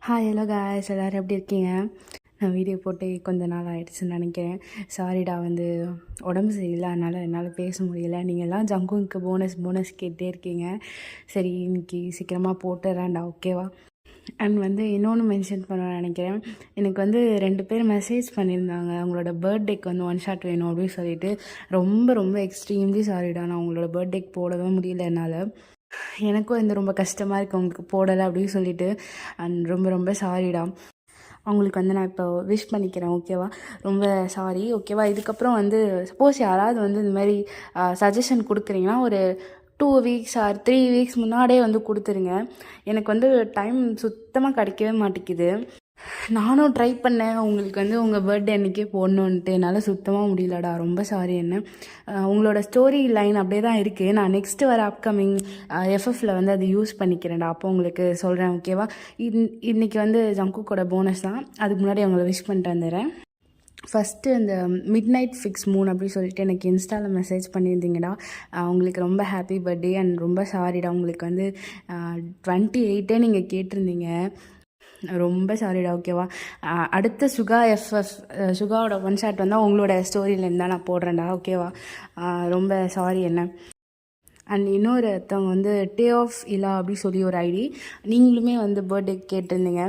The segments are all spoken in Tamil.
ஹாய் ஹலோ காய்ஸ், எல்லோரும் எப்படி இருக்கீங்க? நான் வீடியோ போட்டு கொஞ்ச நாள் ஆகிடுச்சுன்னு நினைக்கிறேன். சாரிடா, உடம்பு சரியில்லை, அதனால் என்னால் பேச முடியல. நீங்கள்லாம் ஜங்குக்கு போனஸ் கேட்டே இருக்கீங்க. சரி, இன்னைக்கு சீக்கிரமாக போட்டுறேன்டா, ஓகேவா? அண்ட் இன்னொன்று மென்ஷன் பண்ண நினைக்கிறேன். எனக்கு 2 பேர் மெசேஜ் பண்ணியிருந்தாங்க, அவங்களோட பர்த்டேக்கு ஒன் ஷாட் வேணும் அப்படின்னு சொல்லிட்டு. ரொம்ப ரொம்ப எக்ஸ்ட்ரீம்லி சாரிடா, நான் உங்களோட பர்த்டேக்கு போடவே முடியல என்னால். எனக்கும் ரொம்ப கஷ்டமாக இருக்குது உங்களுக்கு போடலை அப்படின்னு சொல்லிட்டு. அண்ட் ரொம்ப ரொம்ப சாரிடா. அவங்களுக்கு நான் இப்போ விஷ் பண்ணிக்கிறேன், ஓகேவா? ரொம்ப சாரி, ஓகேவா? இதுக்கப்புறம் சப்போஸ் யாராவது இந்த மாதிரி சஜஷன் கொடுக்குறீங்கன்னா ஒரு 2 வீக்ஸ் ஆர் 3 வீக்ஸ் முன்னாடியே கொடுத்துருங்க. எனக்கு டைம் சுத்தமாக கிடைக்கவே மாட்டேங்குது. நானும் ட்ரை பண்ணேன் உங்களுக்கு உங்கள் பர்த்டே அன்றைக்கே போடணுன்ட்டு. என்னால் சுத்தமாக முடியலடா, ரொம்ப சாரி. உங்களோட ஸ்டோரி லைன் அப்படியே தான் இருக்குது. நான் நெக்ஸ்ட்டு வர அப்கமிங் எஃப்எஃப்பில் அதை யூஸ் பண்ணிக்கிறேன்டா, அப்போ உங்களுக்கு சொல்கிறேன், ஓகேவா? இன்றைக்கி ஜங்குக்கோட போனஸ் தான். அதுக்கு முன்னாடி அவங்கள விஷ் பண்ணிட்டு வந்துடுறேன். ஃபஸ்ட்டு அந்த மிட் நைட் ஃபிக்ஸ் 3 அப்படி சொல்லிட்டு எனக்கு இன்ஸ்டாவில் மெசேஜ் பண்ணியிருந்தீங்கடா. உங்களுக்கு ரொம்ப ஹாப்பி பர்த்டே அண்ட் ரொம்ப சாரிடா. உங்களுக்கு 28 நீங்கள் கேட்டிருந்தீங்க. ரொம்ப சாரிடா, ஓகேவா? அடுத்த சுகாவோட ஒன் ஷாட் வந்தால் உங்களோட ஸ்டோரியிலேருந்து தான் நான் போடுறேன்டா, ஓகேவா? ரொம்ப சாரி. அண்ட் இன்னொருத்தவங்க டே ஆஃப் இலா அப்படி சொல்லி ஒரு ஐடி, நீங்களுமே பர்த்டே கேட்டிருந்தீங்க.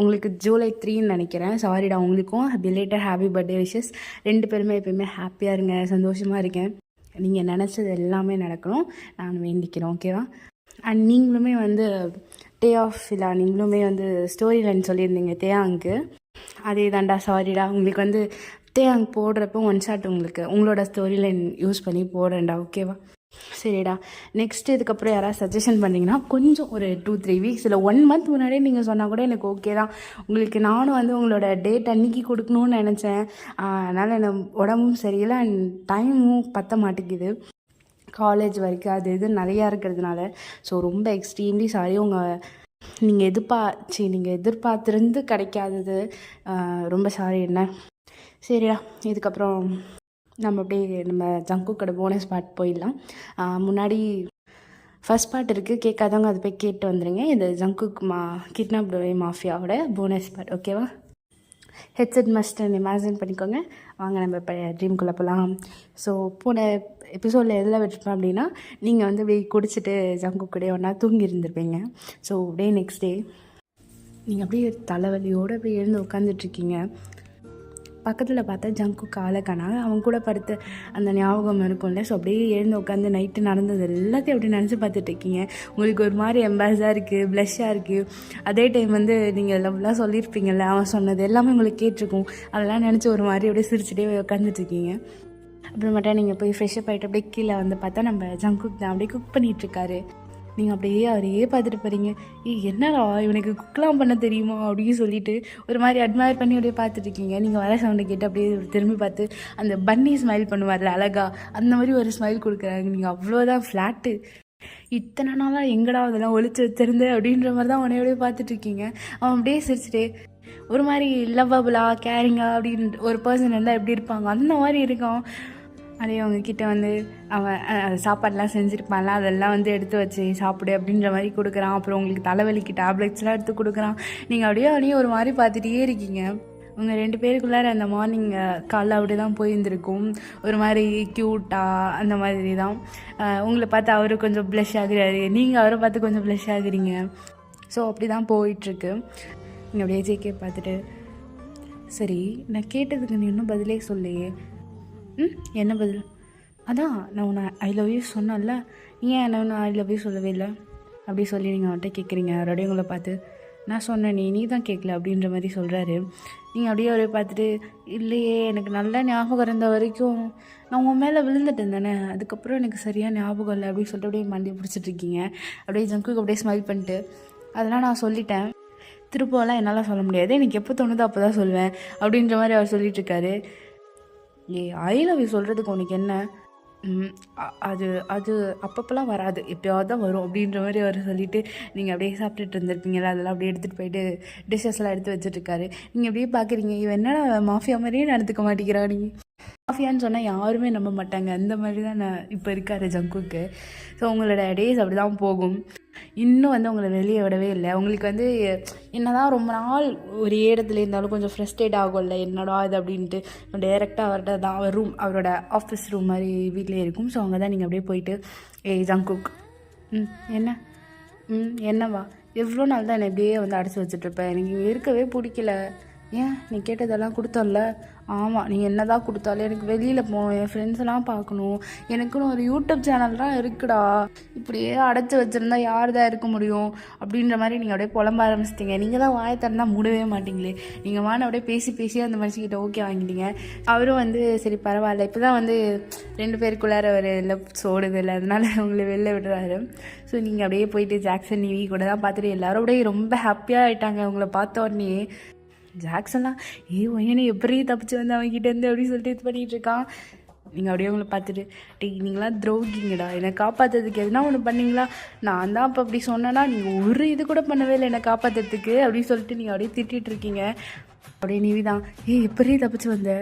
உங்களுக்கு ஜூலை 3ன்னு நினைக்கிறேன். சாரிடா, உங்களுக்கும் பிலேட்டட் ஹாப்பி பர்த்டே விஷஸ். 2 பேருமே எப்போயுமே ஹாப்பியாக இருங்க, சந்தோஷமாக இருக்கேன். நீங்கள் நினச்சது எல்லாமே நடக்கணும், நான் வேண்டிக்கிறோம், ஓகேவா? அண்ட் நீங்களுமே டே ஆஃப் இலா, நீங்களுமே ஸ்டோரி லைன் சொல்லியிருந்தீங்க தேயாங்க்கு. அதே தான்டா, சாரிடா. உங்களுக்கு தேயாங் போடுறப்போ ஒன் ஷாட் உங்களோட ஸ்டோரி லைன் யூஸ் பண்ணி போடுறேன்டா, ஓகேவா? சரிடா. நெக்ஸ்ட் இதுக்கப்புறம் யாராவது சஜஷன் பண்ணிங்கன்னா கொஞ்சம் ஒரு 2-3 வீக்ஸ் இல்லை 1 மந்த் முன்னாடியே நீங்கள் சொன்னால் கூட எனக்கு ஓகே தான். உங்களுக்கு நானும் உங்களோட டேட் அன்றைக்கி கொடுக்கணும்னு நினச்சேன். அதனால் எனக்கு உடம்பும் சரியில்லை அண்ட் டைமும் பற்ற மாட்டேங்குது. காலேஜ் வரைக்கும் அது இது நிறையா இருக்கிறதுனால. ஸோ ரொம்ப எக்ஸ்ட்ரீம்லி சாரி. நீங்கள் எதிர்பார்த்துருந்து கிடைக்காதது ரொம்ப சாரி. சரிடா, இதுக்கப்புறம் நம்ம ஜங்குக்கோட போனஸ் பார்ட் போயிடலாம். முன்னாடி ஃபஸ்ட் பார்ட் இருக்குது, கேட்காதவங்க அதை போய் கேட்டு வந்துடுங்க. இது ஜங்குக் கிட்னாப் மாஃபியாவோட போனஸ் பார்ட், ஓகேவா? ஹெட்செட் மஸ்ட்ன்னு இமேஜின் பண்ணிக்கோங்க. வாங்க நம்ம இப்போ ட்ரீம்குள்ளே போகலாம். ஸோ போன எபிசோடில் எதில் விட்டுருப்பேன் அப்படின்னா, நீங்கள் அப்படியே குடிச்சிட்டு ஜங்குக் கூட ஒன்றா தூங்கி இருந்திருப்பீங்க. ஸோ அப்படியே நெக்ஸ்ட் டே நீங்கள் அப்படியே தலைவலியோடு அப்படியே எழுந்து உட்காந்துட்ருக்கீங்க. பக்கத்தில் பார்த்தா ஜங்குக் ஆளை காணா. அவங்க கூட படுத்த அந்த ஞாபகம் இருக்கும்ல. ஸோ அப்படியே எழுந்து உட்காந்து நைட்டு நடந்தது எல்லாத்தையும் அப்படி நினச்சி பார்த்துட்ருக்கீங்க. உங்களுக்கு ஒரு மாதிரி எம்பாரஸாக இருக்குது, ப்ளஷ்ஷாக இருக்குது. அதே டைம் நீங்கள் லவ்லாம் சொல்லியிருப்பீங்கள்ல, அவன் சொன்னது எல்லாமே உங்களுக்கு கேட்டிருக்கும். அதெல்லாம் நினச்சி ஒரு மாதிரி அப்படியே சிரிச்சுட்டே உட்காந்துட்ருக்கீங்க. அப்புறமேட்டா நீங்கள் போய் ஃப்ரெஷ்ஷப் ஆகிட்டு அப்படியே கீழே பார்த்தா நம்ம ஜங்குக் தான் அப்படியே குக் பண்ணிகிட்ருக்காரு. நீங்கள் அப்படியே அவரையே பார்த்துட்டு போகிறீங்க. என்னடா இவனுக்கு குக்கெலாம் பண்ண தெரியுமா அப்படின்னு சொல்லிட்டு ஒரு மாதிரி அட்மையர் பண்ணி அப்படியே பார்த்துட்ருக்கீங்க. நீங்கள் வர சவுண்டை கேட்டு அப்படியே திரும்பி பார்த்து அந்த பன்னி ஸ்மைல் பண்ணுவார்ல அழகா, அந்த மாதிரி ஒரு ஸ்மைல் கொடுக்குறாங்க. நீங்கள் அவ்வளோதான் ஃப்ளாட்டு. இத்தனை நாளாக எங்கடா அதெல்லாம் ஒழிச்சு வச்சிருந்தேன் அப்படின்ற மாதிரி தான் உனையோடய பார்த்துட்ருக்கீங்க. அவன் அப்படியே சிரிச்சுட்டே ஒரு மாதிரி லவ்வபுளாக கேரிங்காக அப்படின்னு ஒரு பர்சன் இருந்தால் எப்படி இருப்பாங்க அந்த மாதிரி இருக்கான். அப்படியே அவங்கக்கிட்ட அவன் சாப்பாடெலாம் செஞ்சுருப்பான்ல, அதெல்லாம் எடுத்து வச்சு சாப்பிடு அப்படின்ற மாதிரி கொடுக்குறான். அப்புறம் உங்களுக்கு தலைவலிக்கு டேப்லெட்ஸ்லாம் எடுத்து கொடுக்குறான். நீங்கள் அப்படியே ஒரு மாதிரி பார்த்துட்டே இருக்கீங்க. உங்கள் 2 பேருக்குள்ளார அந்த மார்னிங் காலைல அப்படி தான் போயிருந்துருக்கும். ஒரு மாதிரி க்யூட்டாக அந்த மாதிரி தான். உங்களை பார்த்து அவர் கொஞ்சம் ப்ளஷ் ஆகுறாரு, நீங்கள் அவரை பார்த்து கொஞ்சம் ப்ளஷ் ஆகுறீங்க. ஸோ அப்படி தான் போயிட்டுருக்கு. நீங்கள் அப்படியே ஜேகே பார்த்துட்டு, சரி நான் கேட்டதுக்கு நீ இன்னும் பதிலே சொல்லையே. என்ன பதில்? அதான் நான் உன்னை ஐ லவ் யூ சொன்னேன்ல, ஏன் என்ன ஐ லவ் யூ சொல்லவே இல்லை அப்படி சொல்லி நீங்கள் அவன்கிட்ட கேட்குறீங்க. அவரோடைய உங்களை பார்த்து நான் சொன்னேன், நீ தான் கேட்கல அப்படின்ற மாதிரி சொல்கிறாரு. நீங்கள் அப்படியே அவரே பார்த்துட்டு, இல்லையே எனக்கு நல்ல ஞாபகம் இருந்த வரைக்கும் நான் உன் மேலே விழுந்துட்டேன் தானே, அதுக்கப்புறம் எனக்கு சரியாக ஞாபகம் இல்லை அப்படின்னு சொல்லிட்டு அப்படியே மண்டி பிடிச்சிட்ருக்கீங்க. அப்படியே ஜங்குக்கு அப்படியே ஸ்மைல் பண்ணிட்டு, அதெல்லாம் நான் சொல்லிட்டேன், திருப்பலாம் என்னால் சொல்ல முடியாது, எனக்கு எப்போ தோணுதோ அப்போ தான் சொல்வேன் அப்படின்ற மாதிரி அவர் சொல்லிகிட்ருக்காரு. ஐ லவ் யூ சொல்கிறதுக்கு உனக்கு என்ன? அது அது அப்பப்போலாம் வராது, எப்போயாவது தான் வரும் அப்படின்ற மாதிரி அவர் சொல்லிவிட்டு நீங்கள் அப்படியே சாப்பிட்டுட்டு இருந்திருப்பீங்களா, அதெல்லாம் அப்படியே எடுத்துகிட்டு போயிட்டு டிஷ்ஷஸ்லாம் எடுத்து வச்சுட்ருக்காரு. நீங்கள் அப்படியே பார்க்குறீங்க, இவன் என்னடா மாஃபியா மாதிரியே நடந்துக்க மாட்டேங்கிறா நீ. மாஃபியான்னு சொன்னால் யாருமே நம்ப மாட்டாங்க. அந்த மாதிரி தான் நான் இப்போ இருக்கார் ஜங்குக்கு. ஸோ உங்களோட டேஸ் அப்படி தான் போகும். இன்னும் வந்து உங்களை வெளியே விடவே இல்லை. உங்களுக்கு வந்து என்ன தான் ரொம்ப நாள் ஒரு இடத்துல இருந்தாலும் கொஞ்சம் ஃப்ரஸ்ட்ரேட் ஆகும்ல, என்னடா இது அப்படின்ட்டு. டைரெக்டாக அவர்கிட்ட தான் அவர் ரூம், அவரோட ஆஃபீஸ் ரூம் மாதிரி வீட்டிலே இருக்கும். ஸோ அங்கே தான் நீங்கள் அப்படியே போயிட்டு, ஏய் ஜங்குக், என்ன என்னவா, எவ்வளோ நாள் தான் என்னை இப்படியே வந்து அடைச்சி வச்சுட்ருப்பேன், எனக்கு இங்கே இருக்கவே பிடிக்கல. ஏன் நீ கேட்டதெல்லாம் கொடுத்தோம்ல? ஆமாம், நீ என்ன தான் கொடுத்தாலும் எனக்கு வெளியில் போகணும், என் ஃப்ரெண்ட்ஸ்லாம் பார்க்கணும், எனக்குன்னு ஒரு யூடியூப் சேனல்லாம் இருக்குடா, இப்படியே அடைச்சி வச்சுருந்தா யார் தான் இருக்க முடியும் அப்படின்ற மாதிரி நீங்கள் அப்படியே புலம்ப ஆரம்பிச்சிட்டிங்க. நீங்கள் தான் வாயை திறந்தால் மூடவே மாட்டிங்களே. நீங்கள் அப்படியே பேசி அந்த மனுஷங்கிட்ட ஓகே வாங்கிட்டீங்க. அவரும் வந்து சரி பரவாயில்ல, இப்போ தான் வந்து 2 பேருக்குள்ளார ஒரு லெஃப்ட் ஓடுது இல்லை, அதனால உங்களை வெளில விடுறாரு. ஸோ நீங்கள் அப்படியே போயிட்டு ஜாக்சன் நிவி கூட தான் பார்த்துட்டு எல்லோரும் அப்படியே ரொம்ப ஹாப்பியாக ஆகிட்டாங்க உங்களை பார்த்த உடனே. ஜாக்சன்லாம் ஒய்யனை எப்படி தப்பிச்சு வந்து அவங்ககிட்டேருந்து அப்படின்னு சொல்லிட்டு இது பண்ணிகிட்டு இருக்கான். நீங்கள் அப்படியே அவங்கள பார்த்துட்டு, நீங்களாம் துரோகிங்கடா, என்னை காப்பாற்றுறதுக்கு எதுனா ஒன்று பண்ணீங்களா? நான் தான் அப்போ அப்படி சொன்னேன்னா நீங்கள் ஒரு இது கூட பண்ணவே இல்லை என்னை காப்பாற்றுறதுக்கு அப்படின்னு சொல்லிட்டு நீங்கள் அப்படியே திட்டிகிட்டு இருக்கீங்க. அப்படியே நீவி தான், எப்படி தப்பிச்சு வந்த?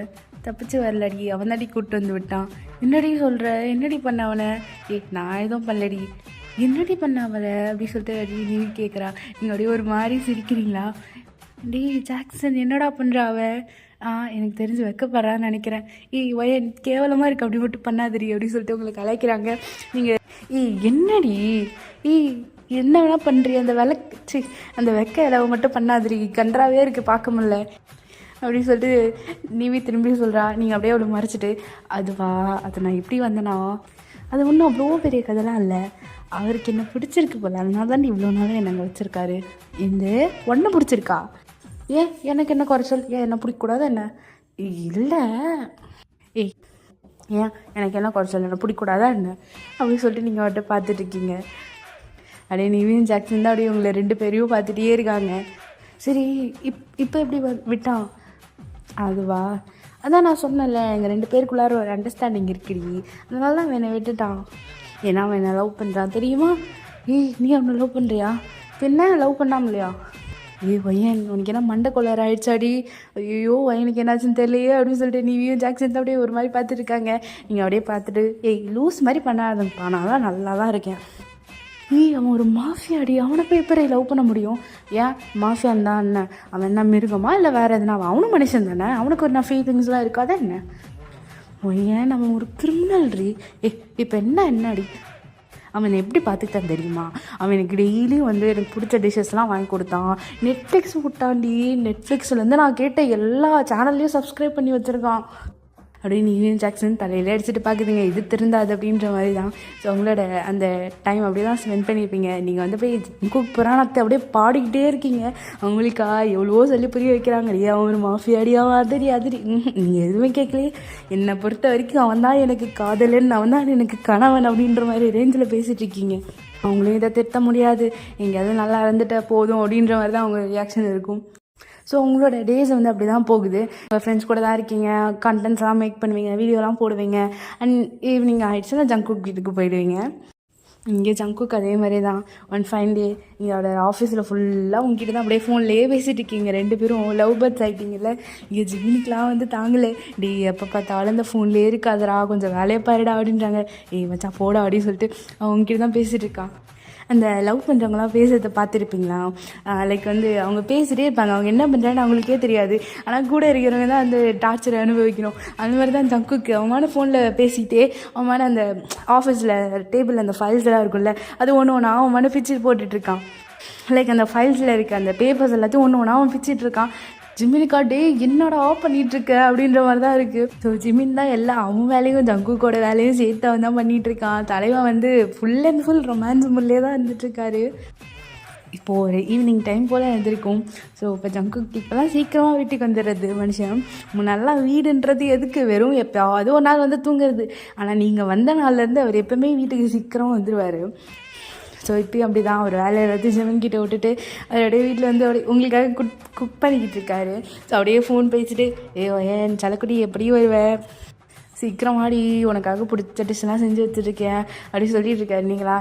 தப்பிச்சு வரலடி, அவன் தாடி கூப்பிட்டு வந்து விட்டான். என்னடி சொல்கிற? என்னடி பண்ண அவனை? நான் எதுவும் பண்ணலடி. என்னடி பண்ண அவளை அப்படி சொல்லிட்டு அடி நீவி கேட்குறா. நீங்கள் அப்படியே ஒரு மாதிரி சிரிக்கிறீங்களா? டே ஜாக்சன், என்னடா பண்ணுறா அவ? எனக்கு தெரிஞ்சு வைக்கப்படுறான்னு நினைக்கிறேன். ஒயன் கேவலமாக இருக்குது, அப்படி மட்டும் பண்ணாதடி அப்படின்னு சொல்லிட்டு உங்களை கலாய்க்கிறாங்க. நீங்கள் என்னடி என்ன வேணால் பண்ணுறீ, அந்த வெக்க இலவை மட்டும் பண்ணாதடி, கன்றாவே இருக்குது, பார்க்க முடியல அப்படின்னு சொல்லிட்டு நீவி திரும்பி சொல்கிறா. நீங்கள் அப்படியே அவ்வளோ மறைச்சிட்டு, அதுவா, அது நான் எப்படி வந்தேனா, அது ஒன்றும் அவ்வளோ பெரிய கதைலாம் இல்லை, அவருக்கு என்ன பிடிச்சிருக்கு போல, அதனால தான் இவ்வளோ நாளும் என்னங்க வச்சுருக்காரு. இந்த ஒன்று பிடிச்சிருக்கா? எனக்கு என்ன குறைச்சல்? என்ன பிடிக்கக்கூடாது என்ன? இல்லை ஏன் எனக்கு என்ன குறைச்சல், என்ன பிடிக்கூடாதா என்ன அப்படின்னு சொல்லிட்டு நீங்கள் அவர்கிட்ட பார்த்துட்ருக்கீங்க. அப்படியே நிவின் ஜாக்சன் தான் அப்படியே உங்களை 2 பேரையும் பார்த்துட்டே இருக்காங்க. சரி இப்போ எப்படி விட்டான்? அதுவா, அதான் நான் சொன்னேன்ல, எங்கள் 2 பேருக்குள்ளார ஒரு அண்டர்ஸ்டாண்டிங் இருக்குடி, அதனால தான் என்னை விட்டுட்டான். ஏன்னா அவன் என்னை லவ் பண்ணுறான் தெரியுமா? நீ அவனை லவ் பண்ணுறியா? பின்ன லவ் பண்ணாமலையா? ஒய்யன், உனக்கு என்ன மண்டை கொள்ளர் ஆயிடுச்சாடி? ஐயோ வயனுக்கு என்னாச்சுன்னு தெரியலையே அப்படின்னு சொல்லிட்டு நீவியும் ஜாக்சன் தான் அப்படியே ஒரு மாதிரி பார்த்துட்டு இருக்காங்க. நீங்கள் அப்படியே பார்த்துட்டு, லூஸ் மாதிரி பண்ணாதப்பா, நான் தான் நல்லா தான் இருக்கேன். அவன் ஒரு மாஃபியாடி, அவனை போய் எப்படி லவ் பண்ண முடியும்? ஏன் மாஃபியான் தான் என்ன, அவன் என்ன மிருகமா இல்லை வேறு எதுனா? அவனும் மனுஷன் தானே, அவனுக்கு ஒரு ஃபீலிங்ஸ்லாம் இருக்காதா என்ன? ஏன் நம்ம ஒரு கிரிமினல் ரீ. இப்போ என்னடி, அவன் எப்படி பார்த்துக்கிட்டான் தெரியுமா? அவன் எனக்கு டெய்லியும் வந்து எனக்கு பிடிச்ச டிஷ்ஷஸ்லாம் வாங்கி கொடுத்தான். நெட்ஃப்ளிக்ஸ் விட்டாண்டி, நெட்ஃப்ளிக்ஸ்லேருந்து நான் கேட்ட எல்லா சேனல்லையும் சப்ஸ்கிரைப் பண்ணி வச்சுருக்கான். அப்படின்னு நிவின் ஜாக்சன் தலையிலே அடிச்சுட்டு பார்க்குதுங்க. இது திருந்தாது அப்படின்ற மாதிரி தான். ஸோ உங்களோட அந்த டைம் அப்படியே தான் ஸ்பெண்ட் பண்ணியிருப்பீங்க. நீங்கள் வந்து போய் ஜங்குக் புராணத்தை அப்படியே பாடிக்கிட்டே இருக்கீங்க. அவங்களுக்கா எவ்வளவோ சொல்லி புரிய வைக்கிறாங்க. இல்லையா அவன் ஒரு மாஃபியாடியா, அதடி நீங்கள் எதுவுமே கேட்கலையே. என்னை பொறுத்த வரைக்கும் அவன் தான் எனக்கு காதலன், அவன் தான் எனக்கு கணவன் அப்படின்ற மாதிரி ரேஞ்சில் பேசிகிட்டு இருக்கீங்க. அவங்களையும் இதை திருத்த முடியாது, எங்கேயாவது நல்லா இருந்துட்ட போதும் அப்படின்ற மாதிரி தான் அவங்க ரியாக்ஷன் இருக்கும். ஸோ உங்களோட டேஸ் வந்து அப்படி தான் போகுது. உங்கள் ஃப்ரெண்ட்ஸ் கூட தான் இருக்கீங்க, கண்டென்ட்ஸ்லாம் மேக் பண்ணுவீங்க, வீடியோலாம் போடுவீங்க. அண்ட் ஈவினிங் ஆகிடுச்சுன்னா ஜங்குக் வீட்டுக்கு போயிடுவீங்க. இங்கே ஜங்குக் அதே மாதிரி தான். ஒன் ஃபைன் டே இங்கோட ஆஃபீஸில் ஃபுல்லாக உங்ககிட்ட தான் அப்படியே ஃபோன்லேயே பேசிகிட்டு இருக்கீங்க. 2 பேரும் லவ் பேர்ட்ஸ் ஆகிட்டீங்கல்ல. இங்கே ஜிமினிக்கெலாம் வந்து தாங்கலை, எப்போ பார்த்தாலும் இந்த ஃபோன்லேயே இருக்காதரா, கொஞ்சம் வேலையை பாருடா அப்படின்றாங்க. மச்சான் போடா அப்படின்னு சொல்லிட்டு அவங்ககிட்ட தான் பேசிகிட்டு இருக்கான். அந்த லவ் பண்ணுறவங்களாம் பேசுறதை பார்த்துருப்பீங்களா? லைக் வந்து அவங்க பேசிகிட்டே இருப்பாங்க, அவங்க என்ன பண்ணுறான்னு அவங்களுக்கே தெரியாது, ஆனால் கூட இருக்கிறவங்க தான் அந்த டார்ச்சரை அனுபவிக்கணும். அந்த மாதிரி தான் ஜங்குக்கு அவமான ஃபோனில் பேசிக்கிட்டே அவமான அந்த ஆஃபீஸில் டேபிளில் அந்த ஃபைல்ஸ் எல்லாம் இருக்கும்ல, அது ஒன்று ஒன்றா அவன் பிச்சு போட்டுட்ருக்கான். லைக் அந்த ஃபைல்ஸில் இருக்க அந்த பேப்பர்ஸ் எல்லாத்தையும் ஒன்று ஒன்றா அவன் பிச்சிட்ருக்கான். ஜிமினிக்கா டே என்னடா பண்ணிகிட்ருக்க அப்படின்ற மாதிரி தான் இருக்குது. ஸோ ஜிமின் தான் எல்லாம் அவன் வேலையும் ஜங்குக்கோட வேலையும் சேர்த்து அவன் தான் பண்ணிகிட்ருக்கான். தலைவன் வந்து ஃபுல் அண்ட் ஃபுல் ரொமான்ஸ் முள்ளே தான் இருந்துகிட்ருக்காரு. இப்போது ஒரு ஈவினிங் டைம் போல் எழுந்திருக்கும். ஸோ இப்போ ஜங்குக்கு இப்போலாம் சீக்கிரமாக வீட்டுக்கு வந்துடுறது மனுஷன். முன்னெல்லாம் வீடுன்றது எதுக்கு, வெறும் எப்போயாவது ஒரு நாள் வந்து தூங்குறது. ஆனால் நீங்கள் வந்த நாள்லேருந்து அவர் எப்போவுமே வீட்டுக்கு சீக்கிரமாக வந்துடுவார். ஸோ இப்போயும் அப்படி தான், ஒரு வேலை எல்லாத்தையும் ஜிமின்கிட்ட விட்டுட்டு அவருடைய வீட்டில் வந்து அப்படியே உங்களுக்காக குக் பண்ணிக்கிட்டு இருக்காரு. ஸோ அப்படியே ஃபோன் பேசிட்டு, ஏன் சலக்குடி எப்படி வருவேன், சீக்கிரமாடி உனக்காக பிடிச்ச டிஷ்ஷெல்லாம் செஞ்சு வச்சுருக்கேன் அப்படி சொல்லிட்டு இருக்காரு. நீங்களா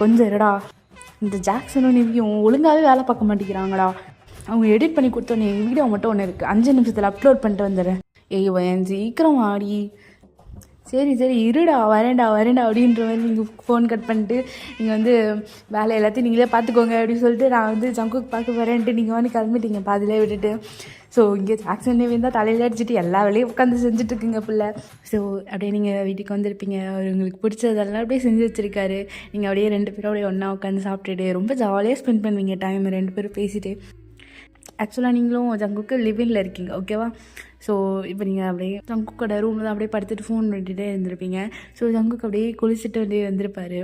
கொஞ்சம் இருடா, இந்த ஜாக்சனும் நிவியும் ஒழுங்காகவே வேலை பார்க்க மாட்டேங்கிறாங்கடா, அவங்க எடிட் பண்ணி கொடுத்தோன்னே வீடியோ மட்டும் ஒன்று இருக்குது, 5 நிமிஷத்தில் அப்லோட் பண்ணிட்டு வந்துடுறேன். ஏய் வயன் சீக்கிரம் ஆடி. சரி சரி இருடா வரேன்டா அப்படின்ற மாதிரி நீங்கள் ஃபோன் கட் பண்ணிட்டு நீங்கள் வந்து வேலை எல்லாத்தையும் நீங்களே பார்த்துக்கோங்க அப்படின்னு சொல்லிட்டு நான் வந்து ஜங்குக்கு பார்க்க வரேன்ட்டு நீங்கள் வந்து கிளம்பிட்டீங்க பாதிலே விட்டுட்டு. ஸோ இங்கே ஆக்சிடென்ட் இருந்தால் தலையில் அடிச்சுட்டு எல்லா வேலையும் உட்காந்து செஞ்சுட்ருக்குங்க பிள்ளை. ஸோ அப்படியே நீங்கள் வீட்டுக்கு வந்திருப்பீங்க, அவர் உங்களுக்கு பிடிச்சதெல்லாம் அப்படியே செஞ்சு வச்சுருக்காரு. நீங்கள் அப்படியே 2 பேரும் அப்படியே ஒன்றா உட்காந்து சாப்பிட்டுட்டு ரொம்ப ஜாலியாக ஸ்பெண்ட் பண்ணுவீங்க டைம் 2 பேரும் பேசிட்டு. ஆக்சுவலாக நீங்களும் ஜங்குக்கு லிவிங்கில் இருக்கீங்க, ஓகேவா? ஸோ இப்போ நீங்கள் அப்படியே ஜங்குக்கோட ரூமில் தான் அப்படியே படுத்துட்டு ஃபோன் பண்ணிகிட்டே இருந்திருப்பீங்க. ஸோ ஜங்குக்கு அப்படியே குளிச்சுட்டு அப்படியே வந்திருப்பார்,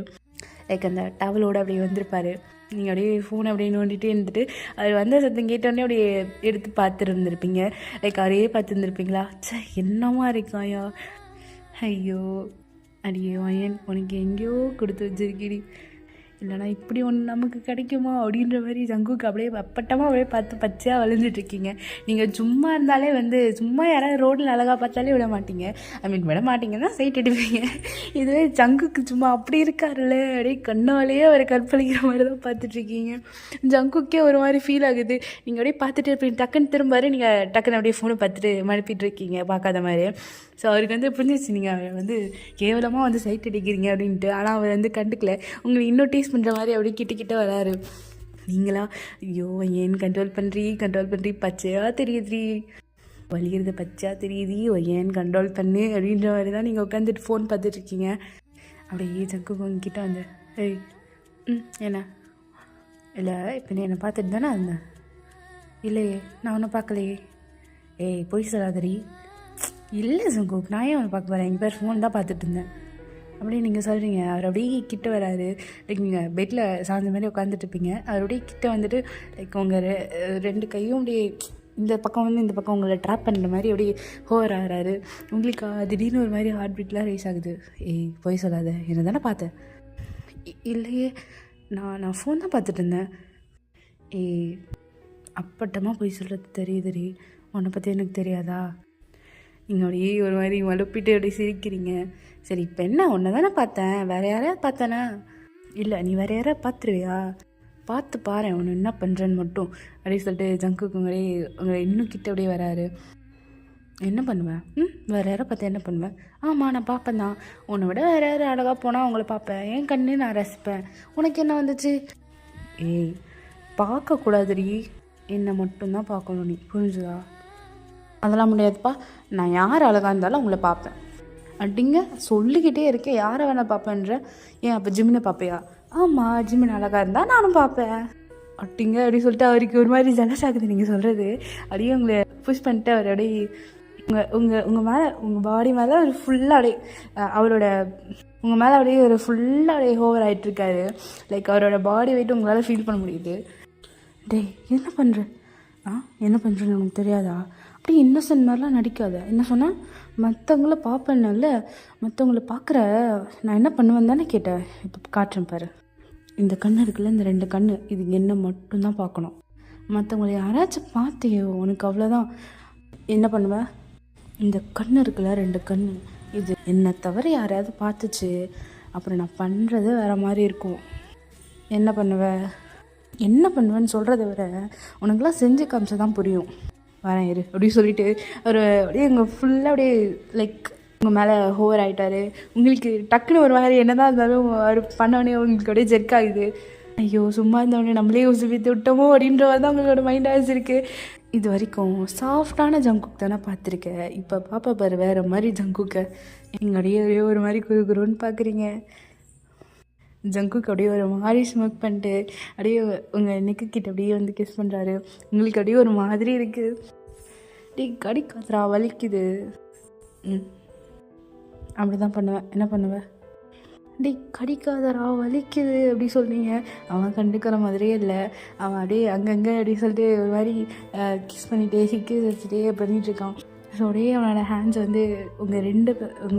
லைக் அந்த டவலோடு அப்படியே வந்திருப்பார். நீங்கள் அப்படியே ஃபோனை அப்படியே நோண்டிகிட்டே இருந்துட்டு அவர் வந்த சத்தம் கேட்டோடனே அப்படியே எடுத்து பார்த்துருந்துருப்பீங்க, லைக் அவரையே பார்த்துருந்துருப்பீங்களா? சே என்னமா இருக்காயா, ஐயோ அடியோ ஏன் உனக்கு எங்கேயோ கொடுத்து வச்சிருக்கீடி, இல்லைனா இப்படி ஒன்று நமக்கு கிடைக்குமா அப்படின்ற மாதிரி ஜங்குக்கு அப்படியே அப்பட்டமாக அப்படியே பார்த்து பச்சையாக வளைஞ்சிட்ருக்கீங்க. நீங்கள் சும்மா இருந்தாலே வந்து சும்மா யாராவது ரோட்டில் அழகாக பார்த்தாலே விட மாட்டீங்க, விட மாட்டீங்கன்னா சைட் அடிப்பீங்க. இதுவே ஜங்குக்கு சும்மா அப்படி இருக்காருல்ல அப்படியே கண்ணாலேயே அவரை கற்பழிக்கிற மாதிரி தான் பார்த்துட்ருக்கீங்க. ஜங்குக்கே ஒரு மாதிரி ஃபீல் ஆகுது. நீங்கள் அப்படியே பார்த்துட்டு இருப்பீங்க, டக்குன்னு திரும்பாரு, நீங்கள் டக்குன்னு அப்படியே ஃபோனை பார்த்துட்டு மழுப்பிட்டு இருக்கீங்க பார்க்காத மாதிரி. ஸோ அவருக்கு வந்து புரிஞ்சிச்சு நீங்கள் வந்து கேவலமாக வந்து சைட் அடிக்கிறீங்க அப்படின்ட்டு. ஆனால் அவர் வந்து கண்டுக்கல, உங்களுக்கு இன்னும் டீஸ் பண்ணுற மாதிரி அப்படியே கிட்ட வராரு. நீங்களா ஐயோ ஏன் கண்ட்ரோல் பண்ணுறீ பச்சையாக தெரியுதுரி, வலிகிறது பச்சையாக தெரியுது, ஏன் கண்ட்ரோல் பண்ணு அப்படின்ற மாதிரி தான் நீங்கள் உட்காந்துட்டு ஃபோன் பார்த்துட்ருக்கீங்க. அப்படியே ஜங்கு உங்ககிட்ட வந்து ஏய் என்ன இல்லை இப்போ நீ என்னை பார்த்துட்டு தானே இருந்தேன்? இல்லையே நான் ஒன்றும் பார்க்கலையே. ஏய் பொய் சொல்லாதரி. இல்லை ஜங்கு நான் ஏன் அவனை பார்க்க போகிறேன், எங்கள் பேர் ஃபோன் தான் பார்த்துட்டு இருந்தேன் அப்படியே நீங்கள் சொல்கிறீங்க. அவர் அப்படியே கிட்ட வராரு, லைக் நீங்கள் பெட்டில் சாய்ந்த மாதிரி உட்காந்துட்ருப்பீங்க. அவர் அப்படியே கிட்ட வந்துட்டு லைக் உங்கள் 2 கையும் அப்படியே இந்த பக்கம் வந்து இந்த பக்கம் உங்களை ட்ராப் பண்ணுற மாதிரி அப்படியே ஹோவர் ஆகிறாரு. உங்களுக்கு திடீர்னு ஒரு மாதிரி ஹார்ட் பீட்லாம் ரைஸ் ஆகுது. ஏய் போய் சொல்லாத, என்ன தானே பார்த்தேன்? இல்லையே நான் ஃபோன் தான் பார்த்துட்டு இருந்தேன். ஏய் அப்பட்டமாக போய் சொல்கிறது தெரியுதுரி, உன்னை பற்றி எனக்கு தெரியாதா? நீங்கள் அப்படியே ஒரு மாதிரி மழுப்பிட்டு அப்படியே சிரிக்கிறீங்க. சரி இப்போ என்ன, ஒன்றை தானே பார்த்தேன், வேறு யாரையாவது பார்த்தேனா? இல்லை நீ வேறு யாராவது பார்த்துருவியா? பார்த்து பாரு ஒன்று என்ன பண்ணுறேன்னு மட்டும் அப்படின்னு சொல்லிட்டு ஜங்குக்கு உங்களை இன்னும் கிட்ட அப்படியே வராரு. என்ன பண்ணுவேன்? வேறு யாரை பார்த்தா என்ன பண்ணுவேன்? ஆமாம் நான் பார்ப்பேன் தான், உன்னை விட வேறு யாரும் அழகாக போனால் அவங்கள பார்ப்பேன், என் கண்ணு நான் ரசிப்பேன், உனக்கு என்ன வந்துச்சு? ஏய் பார்க்கக்கூடாதுடி, என்னை மட்டும்தான் பார்க்கணும், நீ புரிஞ்சுதா? அதெல்லாம் முடியாதுப்பா, நான் யார் அழகாக இருந்தாலும் அவங்கள பார்ப்பேன் அப்படிங்க சொல்லிக்கிட்டே இருக்கேன். யாரை வேணால் பார்ப்பேன்ற? ஏன் அப்போ ஜிமினை பார்ப்பையா? ஆமாம் ஜிமின் அழகாக இருந்தால் நானும் பார்ப்பேன் அப்படிங்க அப்படி சொல்லிட்டு அவருக்கு ஒரு மாதிரி ஜலஸ் ஆகுது நீங்கள் சொல்கிறது. அப்படியே உங்களை புஷ் பண்ணிட்டு அவர் அப்படியே உங்கள் மேலே உங்கள் பாடி மேலே ஒரு ஃபுல்லாக அப்படியே அவரோட உங்கள் மேலே அப்படியே ஒரு ஃபுல்லாக அப்படியே ஓவர் ஆகிட்டுருக்காரு. லைக் அவரோட பாடி வெயிட்டு உங்களால் ஃபீல் பண்ண முடியுது. டேய் என்ன பண்ணுற? என்ன பண்ணுறேன்னு உனக்கு தெரியாதா? அப்படி இன்னசென்ட் மாதிரிலாம் நடிக்காத. என்ன சொன்னேன்? மற்றவங்கள பார்ப்பேன்ல, மற்றவங்கள பார்க்குற நான் என்ன பண்ணுவேன்னு தானே கேட்டேன். இப்போ காட்டுறேன் பாரு, இந்த கண்ணு இருக்குல்ல, இந்த 2 கண்ணு, இது என்ன மட்டும்தான் பார்க்கணும். மற்றவங்கள யாராச்சும் பார்த்தியோ உனக்கு அவ்வளோதான். என்ன பண்ணுவேன்? இந்த கண்ணு இருக்குல்ல, 2 கண்ணு, இது என்னை தவிர யாரையாவது பார்த்துச்சு அப்புறம் நான் பண்ணுறது வேறு மாதிரி இருக்கும். என்ன பண்ணுவேன்னு சொல்கிறத விட உனக்குலாம் செஞ்சு காமிச்சா தான் புரியும். வரேன் இரு அப்படின்னு சொல்லிட்டு அவர் அப்படியே உங்கள் ஃபுல்லாக அப்படியே லைக் உங்கள் மேலே ஹோவர் ஆகிட்டாரு. உங்களுக்கு டக்குன்னு ஒரு மாதிரி என்ன தான் இருந்தாலும் அவர் பண்ணோடனே உங்களுக்கு அப்படியே ஜெர்க் ஆகுது. ஐயோ சும்மா இருந்தவொடனே நம்மளே உசுப்பித்து விட்டோமோ அப்படின்ற மாதிரி தான் உங்களோட மைண்ட் ஆகிருக்கு. இது வரைக்கும் சாஃப்டான ஜங்குக் தானே பார்த்துருக்கேன், இப்போ பாப்பா பாரு வேறு மாதிரி ஜங்குக்கை. நீங்கள் அப்படியே ஒரு மாதிரி குறுன்னு பார்க்குறீங்க. ஜங்குக்கு அப்படியே ஒரு மாதிரி ஸ்மோக் பண்ணிட்டு அப்படியே உங்கள் நெக்குக்கிட்ட அப்படியே வந்து கிஸ் பண்ணுறாரு. உங்களுக்கு அப்படியே ஒரு மாதிரி இருக்குது. டே கடிக்காதரா வலிக்குது. அப்படி தான் பண்ணுவேன். என்ன பண்ணுவேன்? டே கடிக்காதரா வலிக்குது அப்படி சொல்கிறீங்க. அவன் கண்டுக்கிற மாதிரியே இல்லை. அவன் அப்படியே அங்கங்கே அப்படி சொல்லிட்டு ஒரு மாதிரி கிஸ் பண்ணிகிட்டே கிஸ் வச்சுட்டே பண்ணிகிட்ருக்கான். ஸோ அப்படியே அவனோட ஹேண்ட்ஸ் வந்து உங்கள்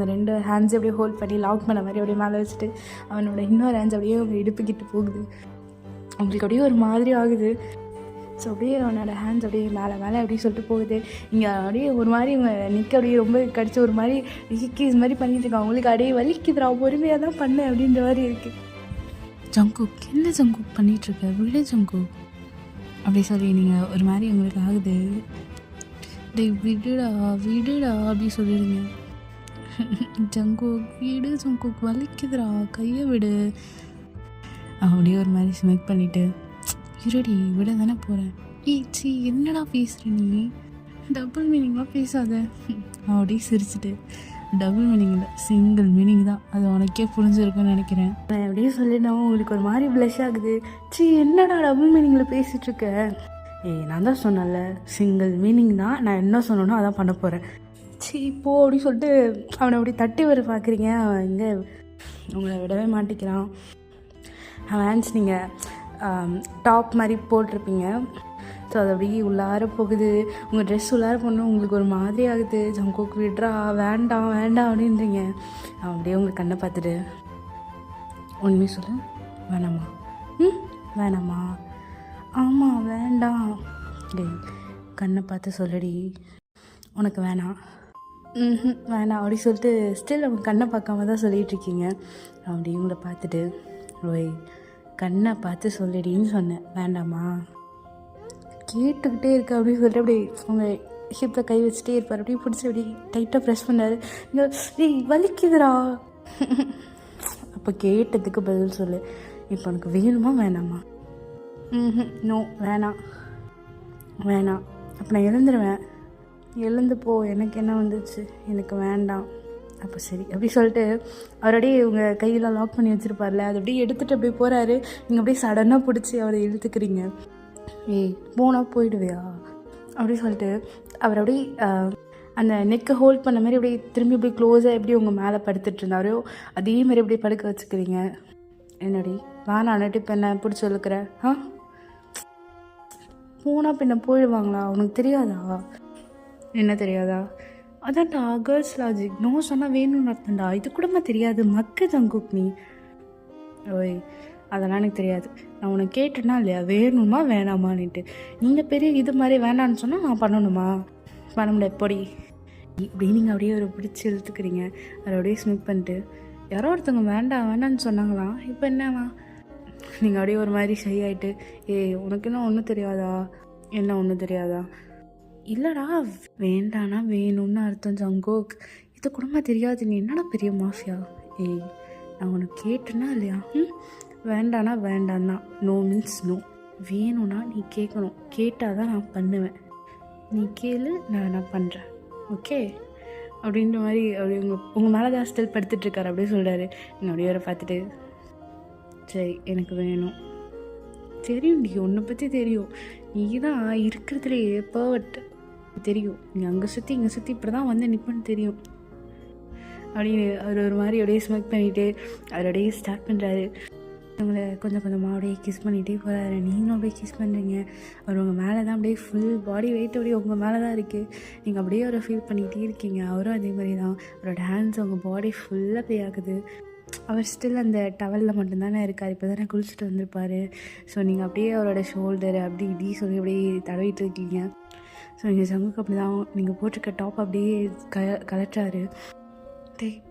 ரெண்டு ஹேண்ட்ஸ் அப்படியே ஹோல்ட் பண்ணி லாக் பண்ண மாதிரி அப்படியே மேலே வச்சுட்டு அவனோட இன்னொரு ஹேண்ட்ஸ் அப்படியே உங்கள் இடுப்புக்கிட்டு போகுது. உங்களுக்கு அப்படியே ஒரு மாதிரி ஆகுது. ஸோ அப்படியே அவனோட ஹேண்ட்ஸ் அப்படியே மேலே அப்படியே சொல்லிட்டு போகுது. இங்கே அப்படியே ஒரு மாதிரி உங்கள் நிற்க அப்படியே ரொம்ப கடிச்சு ஒரு மாதிரி இது மாதிரி பண்ணிட்டு இருக்கான். உங்களுக்கு அப்படியே வலிக்குதுரா, பொறுமையாக தான் பண்ணு அப்படின்ற மாதிரி இருக்குது. ஜங்குக் என்ன ஜங்குக் பண்ணிகிட்ருக்க, விடு ஜங்குக் அப்படி சொல்லி நீங்கள் ஒரு மாதிரி உங்களுக்கு ஆகுது. டேய் விடுடா விடுடா அப்படி சொல்லிடுங்க. ஜங்குக் விடு, ஜங்குக் வலிக்குதுடா, கையை விடு அப்படியே ஒரு மாதிரி ஸ்மெக் பண்ணிவிட்டு, இருடி விட தானே போகிறேன். ஈச்சி என்னடா பேசுகிற நீ, டபுள் மீனிங்லாம் பேசாத அப்படியே சிரிச்சுட்டு, டபுள் மீனிங் இல்லை சிங்கிள் மீனிங் தான், அது உனக்கே புரிஞ்சிருக்குன்னு நினைக்கிறேன். நான் அப்படியே சொல்லினா உங்களுக்கு ஒரு மாதிரி ப்ளஷ் ஆகுது. என்னடா டபுள் மீனிங்கில் பேசிகிட்ருக்க. நான் தான் சொன்னேன்ல சிங்கிள் மீனிங் தான், நான் என்ன சொன்னேனோ அதான் பண்ண போகிறேன். போ அப்படின்னு சொல்லிட்டு அவனை அப்படி தட்டி வர பார்க்குறீங்க. அவன் இங்கே உங்களை விடவே மாட்டேங்கிறான். ஹேண்ட்ஸ் நீங்கள் டாப் மாதிரி போட்டிருப்பீங்க, ஸோ அது அப்படியே உள்ளார போகுது. உங்கள் ட்ரெஸ் உள்ளார போனால் உங்களுக்கு ஒரு மாதிரி ஆகுது. ஜங்குக் விட்றா, வேண்டாம் வேண்டாம் அப்படின்றீங்க. அப்படியே உங்கள் கண்ணை பார்த்துட்டு, உண்மையை சொல்லு, வேணாமா? வேணாமா? ஆமாம் வேண்டாம். டேய் கண்ணை பார்த்து சொல்லடி, உனக்கு வேணாம். வேணாம் அப்படி சொல்லிட்டு ஸ்டில் அவங்க கண்ணை பார்க்காம தான் சொல்லிகிட்ருக்கீங்க. அப்படி இவங்களை பார்த்துட்டு, ஓய் கண்ணை பார்த்து சொல்லிடின்னு சொன்னேன், வேண்டாமா? கேட்டுக்கிட்டே இருக்கு அப்படின்னு சொல்லிட்டு அப்படி அவங்க ஹிப்பில் கை வச்சுட்டே இருப்பார். அப்படியே பிடிச்சி அப்படி டைட்டாக ப்ரெஸ் பண்ணார். டேய் வலிக்குதுடா. அப்போ கேட்டதுக்கு பதில் சொல்லு, இப்போ உனக்கு வேணுமா வேணாமா? நோ வேணாம் வேணாம். அப்போ நான் எழுந்துருவேன். எழுந்து போ, எனக்கு என்ன வந்துச்சு, எனக்கு வேண்டாம். அப்போ சரி அப்படி சொல்லிட்டு அவரோடய இவங்க கையெல்லாம் லாக் பண்ணி வச்சுருப்பார்ல, அதை அப்படியே எடுத்துகிட்டு அப்படியே போகிறாரு. நீங்கள் அப்படியே சடனாக பிடிச்சி அவரை இழுத்துக்கிறீங்க. போனால் போயிடுவியா அப்படி சொல்லிட்டு அவர் அப்படியே அந்த நெக்கை ஹோல்ட் பண்ண மாதிரி அப்படியே திரும்பி அப்படியே க்ளோஸாக எப்படி உங்கள் மேலே படுத்துட்டு இருந்தாரோ அதே மாதிரி அப்படியே படுக்க வச்சுக்கிறீங்க. என்னடி வேணான்னுட்டு இப்போ என்ன பிடிச்சி இழுக்கிற? போனால் பின்ன போயிடுவாங்களா? உனக்கு தெரியாதா? என்ன தெரியாதா? அதான்டா கேர்ள்ஸ் லாஜிக். நோ சொன்னால் வேணும்னு அர்த்தம்டா. இது கூடமா தெரியாது? மக்க ஜங்குக் நீ. ஓய் அதெல்லாம் எனக்கு தெரியாது. நான் உனக்கு கேட்டேன்னா இல்லையா வேணுமா வேணாமான்னுட்டு. நீங்கள் பெரிய இது மாதிரி வேண்டான்னு சொன்னால் நான் பண்ணணுமா? பண்ண முடியாது பொடி இப்படி நீங்கள் அப்படியே ஒரு பிடிச்சி இழுத்துக்கிறீங்க. அதை அப்படியே ஸ்மிக் பண்ணிட்டு, யாரோ ஒருத்தவங்க வேண்டாம் வேண்டான்னு சொன்னாங்களாம், இப்போ என்னவா? நீங்கள் அப்படியே ஒரு மாதிரி ஷை ஆகிட்டு, உனக்கு என்ன ஒன்றும் தெரியாதா? என்ன ஒன்றும் தெரியாதா? இல்லைடா வேண்டானா வேணும்னு அர்த்தம் ஜங்குக். இது கூடமா தெரியாது? நீ என்னடா பெரிய மாஃபியா? நான் உனக்கு கேட்டேன்னா இல்லையா? வேண்டானா வேண்டாம் தான். No means no. வேணும்னா நீ கேட்கணும். கேட்டால் தான் நான் பண்ணுவேன். நீ கேளு, நான் பண்ணுறேன். ஓகே அப்படின்ற மாதிரி அப்படி உங்கள் மேலே தான் ஸ்டில் படுத்துட்ருக்காரு. அப்படியே சொல்கிறாரு. நீங்கள் அப்படியே வர பார்த்துட்டு, சரி எனக்கு வேணும். தெரியும் நீ உன்னை பற்றி தெரியும். நீ தான் இருக்கிறதுலையே பர்ஃபெக்ட் தெரியும். நீ அங்கே சுற்றி இங்கே சுற்றி இப்படி தான் வந்து நிற்பன்னு தெரியும் அப்படின்னு அவர் ஒரு மாதிரி அப்படியே ஸ்மெக் பண்ணிவிட்டு அவர் அப்படியே ஸ்டார்ட் பண்ணுறாரு. அவங்கள கொஞ்சம் கொஞ்சமாக அப்படியே கிஸ் பண்ணிகிட்டே போகிறாரு. நீங்களும் அப்படியே கிஸ் பண்ணுறீங்க. அவர் உங்கள் மேலே தான் அப்படியே ஃபுல் பாடி வெயிட் அப்படியே உங்கள் மேலே தான் இருக்குது. நீங்கள் அப்படியே அவரை ஃபீல் பண்ணிகிட்டே இருக்கீங்க. அவரும் அதே மாதிரி தான். அவரோட ஹேண்ட்ஸ் உங்கள் பாடி ஃபுல்லாக ப்ளே ஆகுது. அவர் ஸ்டில் அந்த டவலில் மட்டும்தானே இருக்கார். இப்போ தானே குளிச்சுட்டு வந்திருப்பார். ஸோ நீங்கள் அப்படியே அவரோட ஷோல்டர் அப்படி இப்படி சொல்லி அப்படியே தடவிட்டு இருக்கீங்க. ஸோ நீங்கள் ஜங்குக்கு அப்படி தான் நீங்கள் போட்டிருக்க டாப் அப்படியே கலட்டுறாரு.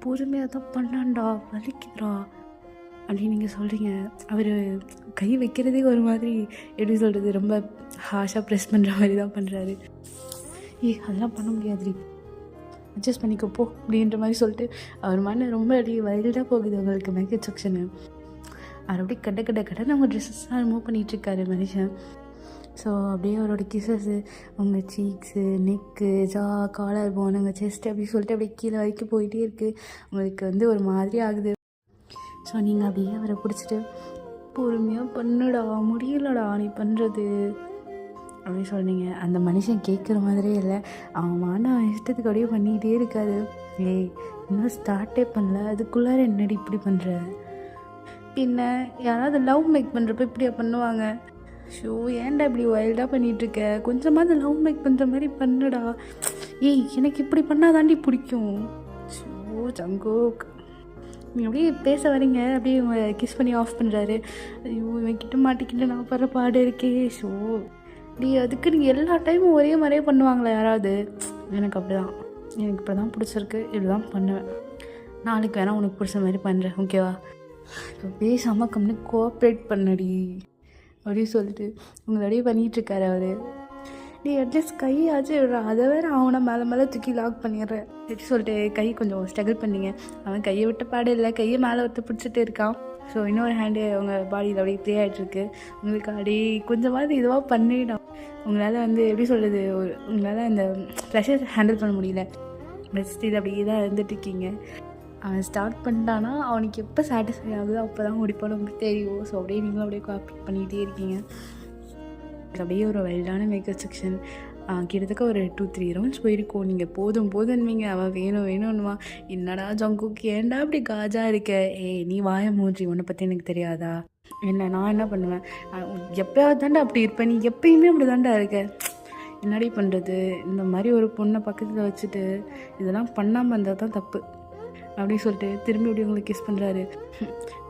பொறுமையாக தான் பண்ணான்டா, வலிக்குதுடா அப்படின்னு நீங்கள் சொல்கிறீங்க. அவர் கை வைக்கிறதே ஒரு மாதிரி எப்படி சொல்கிறது, ரொம்ப ஹாஷாக ப்ரெஸ் பண்ணுற மாதிரி தான் பண்ணுறாரு. அதெல்லாம் பண்ண முடியாது, அட்ஜஸ்ட் பண்ணிக்கப்போ அப்படின்ற மாதிரி சொல்லிட்டு அவர் மண்ணை ரொம்ப அப்படியே வைல்டாக போகுது அவங்களுக்கு மேக்கப் செக்ஷனு. அவர் அப்படியே கடை நம்ம ட்ரெஸ்ஸஸ்லாம் ரிமூவ் பண்ணிகிட்ருக்காரு மனுஷன். ஸோ அப்படியே அவரோட கிசஸ்ஸு உங்கள் சீக்ஸு, நெக்கு, ஜா, காலர் போன், உங்கள் செஸ்ட்டு அப்படி சொல்லிட்டு அப்படியே கீழே வரைக்கும் போயிட்டே இருக்குது. உங்களுக்கு வந்து ஒரு மாதிரி ஆகுது. ஸோ நீங்கள் அப்படியே அவரை பிடிச்சிட்டு, பொறுமையாக பண்ணுடா, முடியலடா நீ பண்ணுறது அப்படின்னு சொன்னீங்க. அந்த மனுஷன் கேட்குற மாதிரியே இல்லை. அவன் இஷ்டத்துக்கு அப்படியே பண்ணிக்கிட்டே இருக்காது. இன்னும் ஸ்டார்ட்டே பண்ணல, அதுக்குள்ளார என்னடி இப்படி பண்ணுற? பின்ன யாராவது லவ் மேக் பண்ணுறப்ப இப்படியா பண்ணுவாங்க? ஷோ ஏன்டா இப்படி வைல்டாக பண்ணிகிட்ருக்க? கொஞ்சமாவது லவ் மேக் பண்ணுற மாதிரி பண்ணுடா. எனக்கு இப்படி பண்ணாதாண்டி பிடிக்கும். ஷோ ஜங்குக் நீ அப்படியே பேச வரீங்க, அப்படியே கிஸ் பண்ணி ஆஃப் பண்ணுறாரு. ஐயோ இவன் கிட்ட மாட்டிக்கிட்டு நான் படுற பாடு இருக்கே. ஷோ அதுக்கு நீங்கள் எல்லா டைமும் ஒரே மாதிரியே பண்ணுவாங்களா யாராவது? எனக்கு அப்படி தான், எனக்கு இப்படி தான் பிடிச்சிருக்கு, இப்படி தான் பண்ணுவேன். நாளைக்கு வேணால் உனக்கு பிடிச்ச மாதிரி பண்ணுறேன், ஓகேவா? இப்போ பேசாமல் கம்னு கோஆப்ரேட் பண்ணடி அப்படின்னு சொல்லிட்டு உங்களை அப்படியே பண்ணிகிட்ருக்காரு அவர். நீ அட்லீஸ்ட் கையாச்சும் விடுறா, அதை வேறு அவனை மேலே மேலே தூக்கி லாக் பண்ணிடுறேன் சரி சொல்லிட்டு கை கொஞ்சம் ஸ்ட்ரகிள் பண்ணிங்க. அவன் கையை விட்ட பாடு இல்லை, கையை மேலே ஒருத்த பிடிச்சிட்டு இருக்கான். ஸோ இன்னொரு ஹேண்டு அவங்க பாடியில் அப்படியே ப்ளே ஆகிட்டுருக்கு. உங்களுக்கு அப்படியே கொஞ்சமாவது இதுவாக பண்ணிடும். உங்களால் வந்து எப்படி சொல்கிறது, உங்களால் அந்த ப்ரெஷர் ஹேண்டில் பண்ண முடியல. பெஸ்ட் இது அப்படியே தான் இருந்துட்டு இருக்கீங்க. அவன் ஸ்டார்ட் பண்ணிட்டானா அவனுக்கு எப்போ சாட்டிஸ்ஃபை ஆகுதோ அப்போ தான் முடிப்பான உங்களுக்கு தெரியும். ஸோ அப்படியே நீங்களும் அப்படியே காப்பி பண்ணிகிட்டே இருக்கீங்க. அப்படியே ஒரு வைல்டான மேக்கப் செக்ஷன் கிட்டத்தட்ட ஒரு 2-3 ரவுண்ட்ஸ் போயிருக்கோம். நீங்கள் போதும் போதுன்வீங்க, அவன் வேணும் வேணும்னுவான். என்னடா ஜங்குக்கு ஏன்டா அப்படி காஜா இருக்க? நீ வாய மூஞ்சி, உன்னை பற்றி எனக்கு தெரியாதா? என்ன நான் என்ன பண்ணுவேன்? எப்போயாவது தாண்டா அப்படி இருப்பேன், நீ எப்பயுமே அப்படி தாண்டா இருக்க. என்னடி பண்ணுறது? இந்த மாதிரி ஒரு பொண்ணை பக்கத்தில் வச்சுட்டு இதெல்லாம் பண்ணாமல் இருந்தால் தான் தப்பு அப்படின்னு சொல்லிட்டு திரும்பி அப்படி உங்களுக்கு கிஸ் பண்ணுறாரு.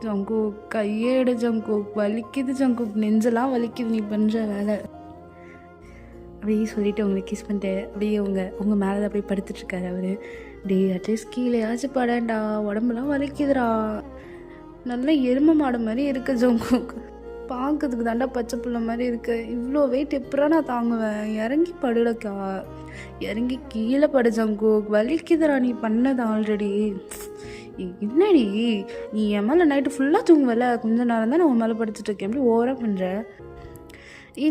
ஜங்கு கையேடு ஜங்கு, வலிக்குது ஜங்கு, நெஞ்செல்லாம் வலிக்குது நீ பண்ணுற வேலை அப்படியே சொல்லிவிட்டு உங்களுக்கு கிஸ் பண்ணிட்டு அப்படியே உங்கள் மேலே தான் போய் படுத்துட்ருக்காரு அவர். டே அட்லீஸ்ட் கீழேயாச்சும் படண்டா, உடம்புலாம் வலிக்குதுடா, நல்லா எருமை மாடு மாதிரி இருக்குது ஜங்குக்கு, பார்க்கறதுக்கு தாண்டா பச்சை பிள்ளை மாதிரி இருக்குது, இவ்வளோ வெயிட் எப்படா நான் தாங்குவேன், இறங்கி படுடக்கா, இறங்கி கீழே படு ஜங்கு, வலிக்குதுடா நீ பண்ணது ஆல்ரெடி. என்னடி நீ என் மேலே நைட்டு ஃபுல்லாக தூங்குவல, கொஞ்சம் நேரம் தான் நான் உன் மேலே படுத்துட்ருக்கேன், எப்படி ஓவராக பண்ணுற?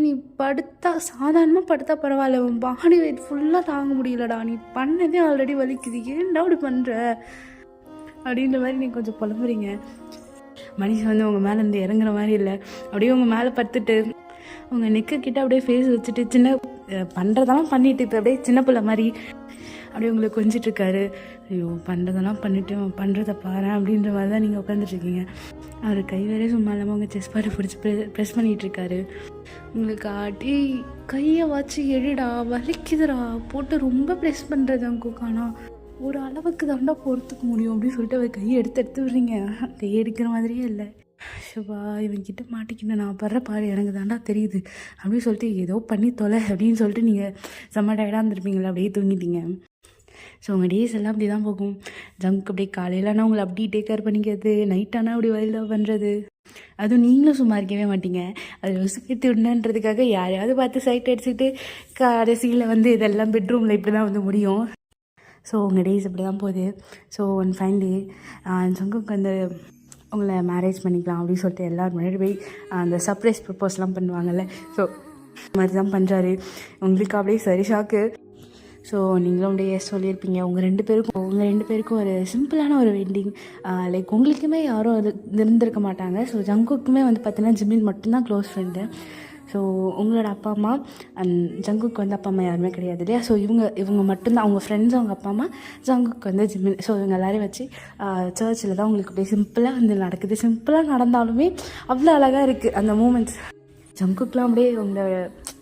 நீ படுத்தா சாதாரணமாக படுத்தா பரவாயில்ல, உன் பாடி வெயிட் ஃபுல்லாக தாங்க முடியலடா, நீ பண்ணதே ஆல்ரெடி வலிக்குது, ஏன்டா அப்படி பண்ணுற அப்படின்ற மாதிரி நீ கொஞ்சம் புலம்புறீங்க. மனுஷன் வந்து உங்கள் மேலே இருந்து இறங்குற மாதிரி இல்லை, அப்படியே உங்கள் மேலே படுத்துட்டு உங்கள் நெக்கு கிட்ட அப்படியே ஃபேஸ் வச்சுட்டு சின்ன பண்ணுறதெல்லாம் பண்ணிட்டு இப்போ அப்படியே சின்ன பிள்ளை மாதிரி அப்படியே உங்களை கொஞ்சிட்ருக்காரு. ஐயோ பண்ணுறதெல்லாம் பண்ணிவிட்டு பண்ணுறத பாரு அப்படின்ற மாதிரி தான் நீங்கள் உட்காந்துட்ருக்கீங்க. அவர் கை வேறே சும்மா இல்லாமல் உங்கள் செஸ் பாட்டு பிடிச்சி ப்ரெஸ் பண்ணிகிட்ருக்காரு. உங்களுக்கு ஆட்டி கையை வச்சு எழுடா, வலிக்குதுடா, போட்டு ரொம்ப ப்ரெஸ் பண்ணுறது அங்குக்கானா ஒரு அளவுக்கு தாண்டா பொறுத்துக்க முடியும் அப்படின்னு சொல்லிட்டு அவர் கையை எடுத்து விடுறீங்க. கையை எடுக்கிற மாதிரியே இல்லை. ஷுபா இவன்கிட்ட மாட்டிக்கிட்ட நான் படுற பாடு எனக்கு தாண்டா தெரியுது அப்படின்னு சொல்லிட்டு ஏதோ பண்ணி தொலை அப்படின்னு சொல்லிட்டு நீங்கள் செம்ம டயர்டாக இருந்திருப்பீங்களா, அப்படியே தூங்கிட்டீங்க. ஸோ உங்கள் டேஸ் எல்லாம் அப்படி தான் போகும். ஜங்க் அப்படியே காலையிலனா உங்களை அப்படி டேக் கேர் பண்ணிக்கிறது, நைட்டானா அப்படி வைல்டாக பண்ணுறது, அதுவும் நீங்களும் சும்மா இருக்கவே மாட்டீங்க. அது யோசிக்கிட்டு விடணுன்றதுக்காக யாரையாவது பார்த்து சைட் அடிச்சுட்டு கடைசியில் வந்து இதெல்லாம் பெட்ரூமில் இப்படி தான் வந்து முடியும். ஸோ உங்கள் டேஸ் அப்படி தான் போகுது. ஸோ ஒன் ஃபைன் டே ஜங்குக்கு வந்து உங்களை மேரேஜ் பண்ணிக்கலாம் அப்படின்னு சொல்லிட்டு எல்லோரும் முன்னாடி போய் அந்த சர்ப்ரைஸ் ப்ரப்போஸ்லாம் பண்ணுவாங்கல்ல, ஸோ இந்த மாதிரி தான் பண்ணுறாரு. உங்களுக்கு அப்படியே சரி ஷாக்கு. ஸோ நீங்களும் அப்படியே சொல்லியிருப்பீங்க. உங்கள் ரெண்டு பேருக்கும் ஒரு சிம்பிளான ஒரு வெட்டிங், லைக் உங்களுக்குமே யாரும் அது இருந்திருக்க மாட்டாங்க. ஸோ ஜங்குக்குமே வந்து பார்த்தீங்கன்னா ஜிமின் மட்டும்தான் க்ளோஸ் ஃப்ரெண்டு. ஸோ உங்களோட அப்பா அம்மா அண்ட் ஜங்குக்கு வந்து அப்பா அம்மா யாருமே கிடையாது இல்லையா. ஸோ இவங்க மட்டும்தான் அவங்க ஃப்ரெண்ட்ஸ், அவங்க அப்பா அம்மா, ஜங்குக்கு வந்து ஜிமின். ஸோ இவங்க எல்லாரையும் வச்சு சர்ச்சில் தான் உங்களுக்கு அப்படியே சிம்பிளாக வந்து நடக்குது. சிம்பிளாக நடந்தாலுமே அவ்வளோ அழகாக இருக்குது அந்த மூமெண்ட்ஸ். ஜங்குக்கெலாம் அப்படியே உங்களோட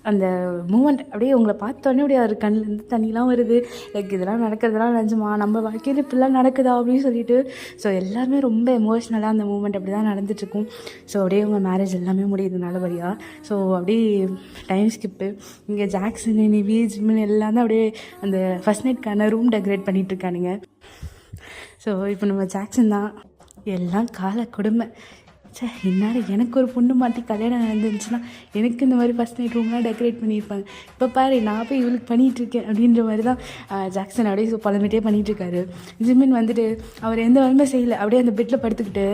அந்த மூமெண்ட் அப்படியே உங்களை பார்த்தோன்னே அப்படியே அவர் கண்ணிலேருந்து தண்ணிலாம் வருது. லைக் இதெல்லாம் நடக்கிறதுலாம் நிஜமா, நம்ம வாழ்க்கையில் இப்படிலாம் நடக்குதா அப்படின்னு சொல்லிட்டு. ஸோ எல்லாருமே ரொம்ப எமோஷ்னலாக அந்த மூமெண்ட் அப்படி தான் நடந்துட்டுருக்கும். ஸோ அப்படியே உங்கள் மேரேஜ் எல்லாமே முடியுது நல்லபடியாக. ஸோ அப்படியே டைம் ஸ்கிப்பு. இங்கே ஜாக்சன், நிவி, ஜிமின் எல்லாம் தான் அப்படியே அந்த ஃபஸ்ட் நைட்கான ரூம் டெக்கரேட் பண்ணிகிட்ருக்கானுங்க. ஸோ இப்போ நம்ம ஜாக்சன் தான் எல்லாம் கால கொடுமை. சே என்னால் எனக்கு ஒரு பொண்ணு மாற்றி கல்யாணம் நடந்துருந்துச்சுன்னா எனக்கு இந்த மாதிரி ஃபஸ்ட் நைட் ரூம்லாம் டெக்கரேட் பண்ணியிருப்பாங்க. இப்போ பாரு நான் போய் இவளுக்கு பண்ணிகிட்ருக்கேன் அப்படின்ற மாதிரி தான் ஜாக்சன் அப்படியே பழமிட்டே பண்ணிகிட்ருக்காரு. ஜிமின் வந்துட்டு அவர் எந்த வேலையுமே செய்யலை, அப்படியே அந்த பெட்டில் படுத்துக்கிட்டு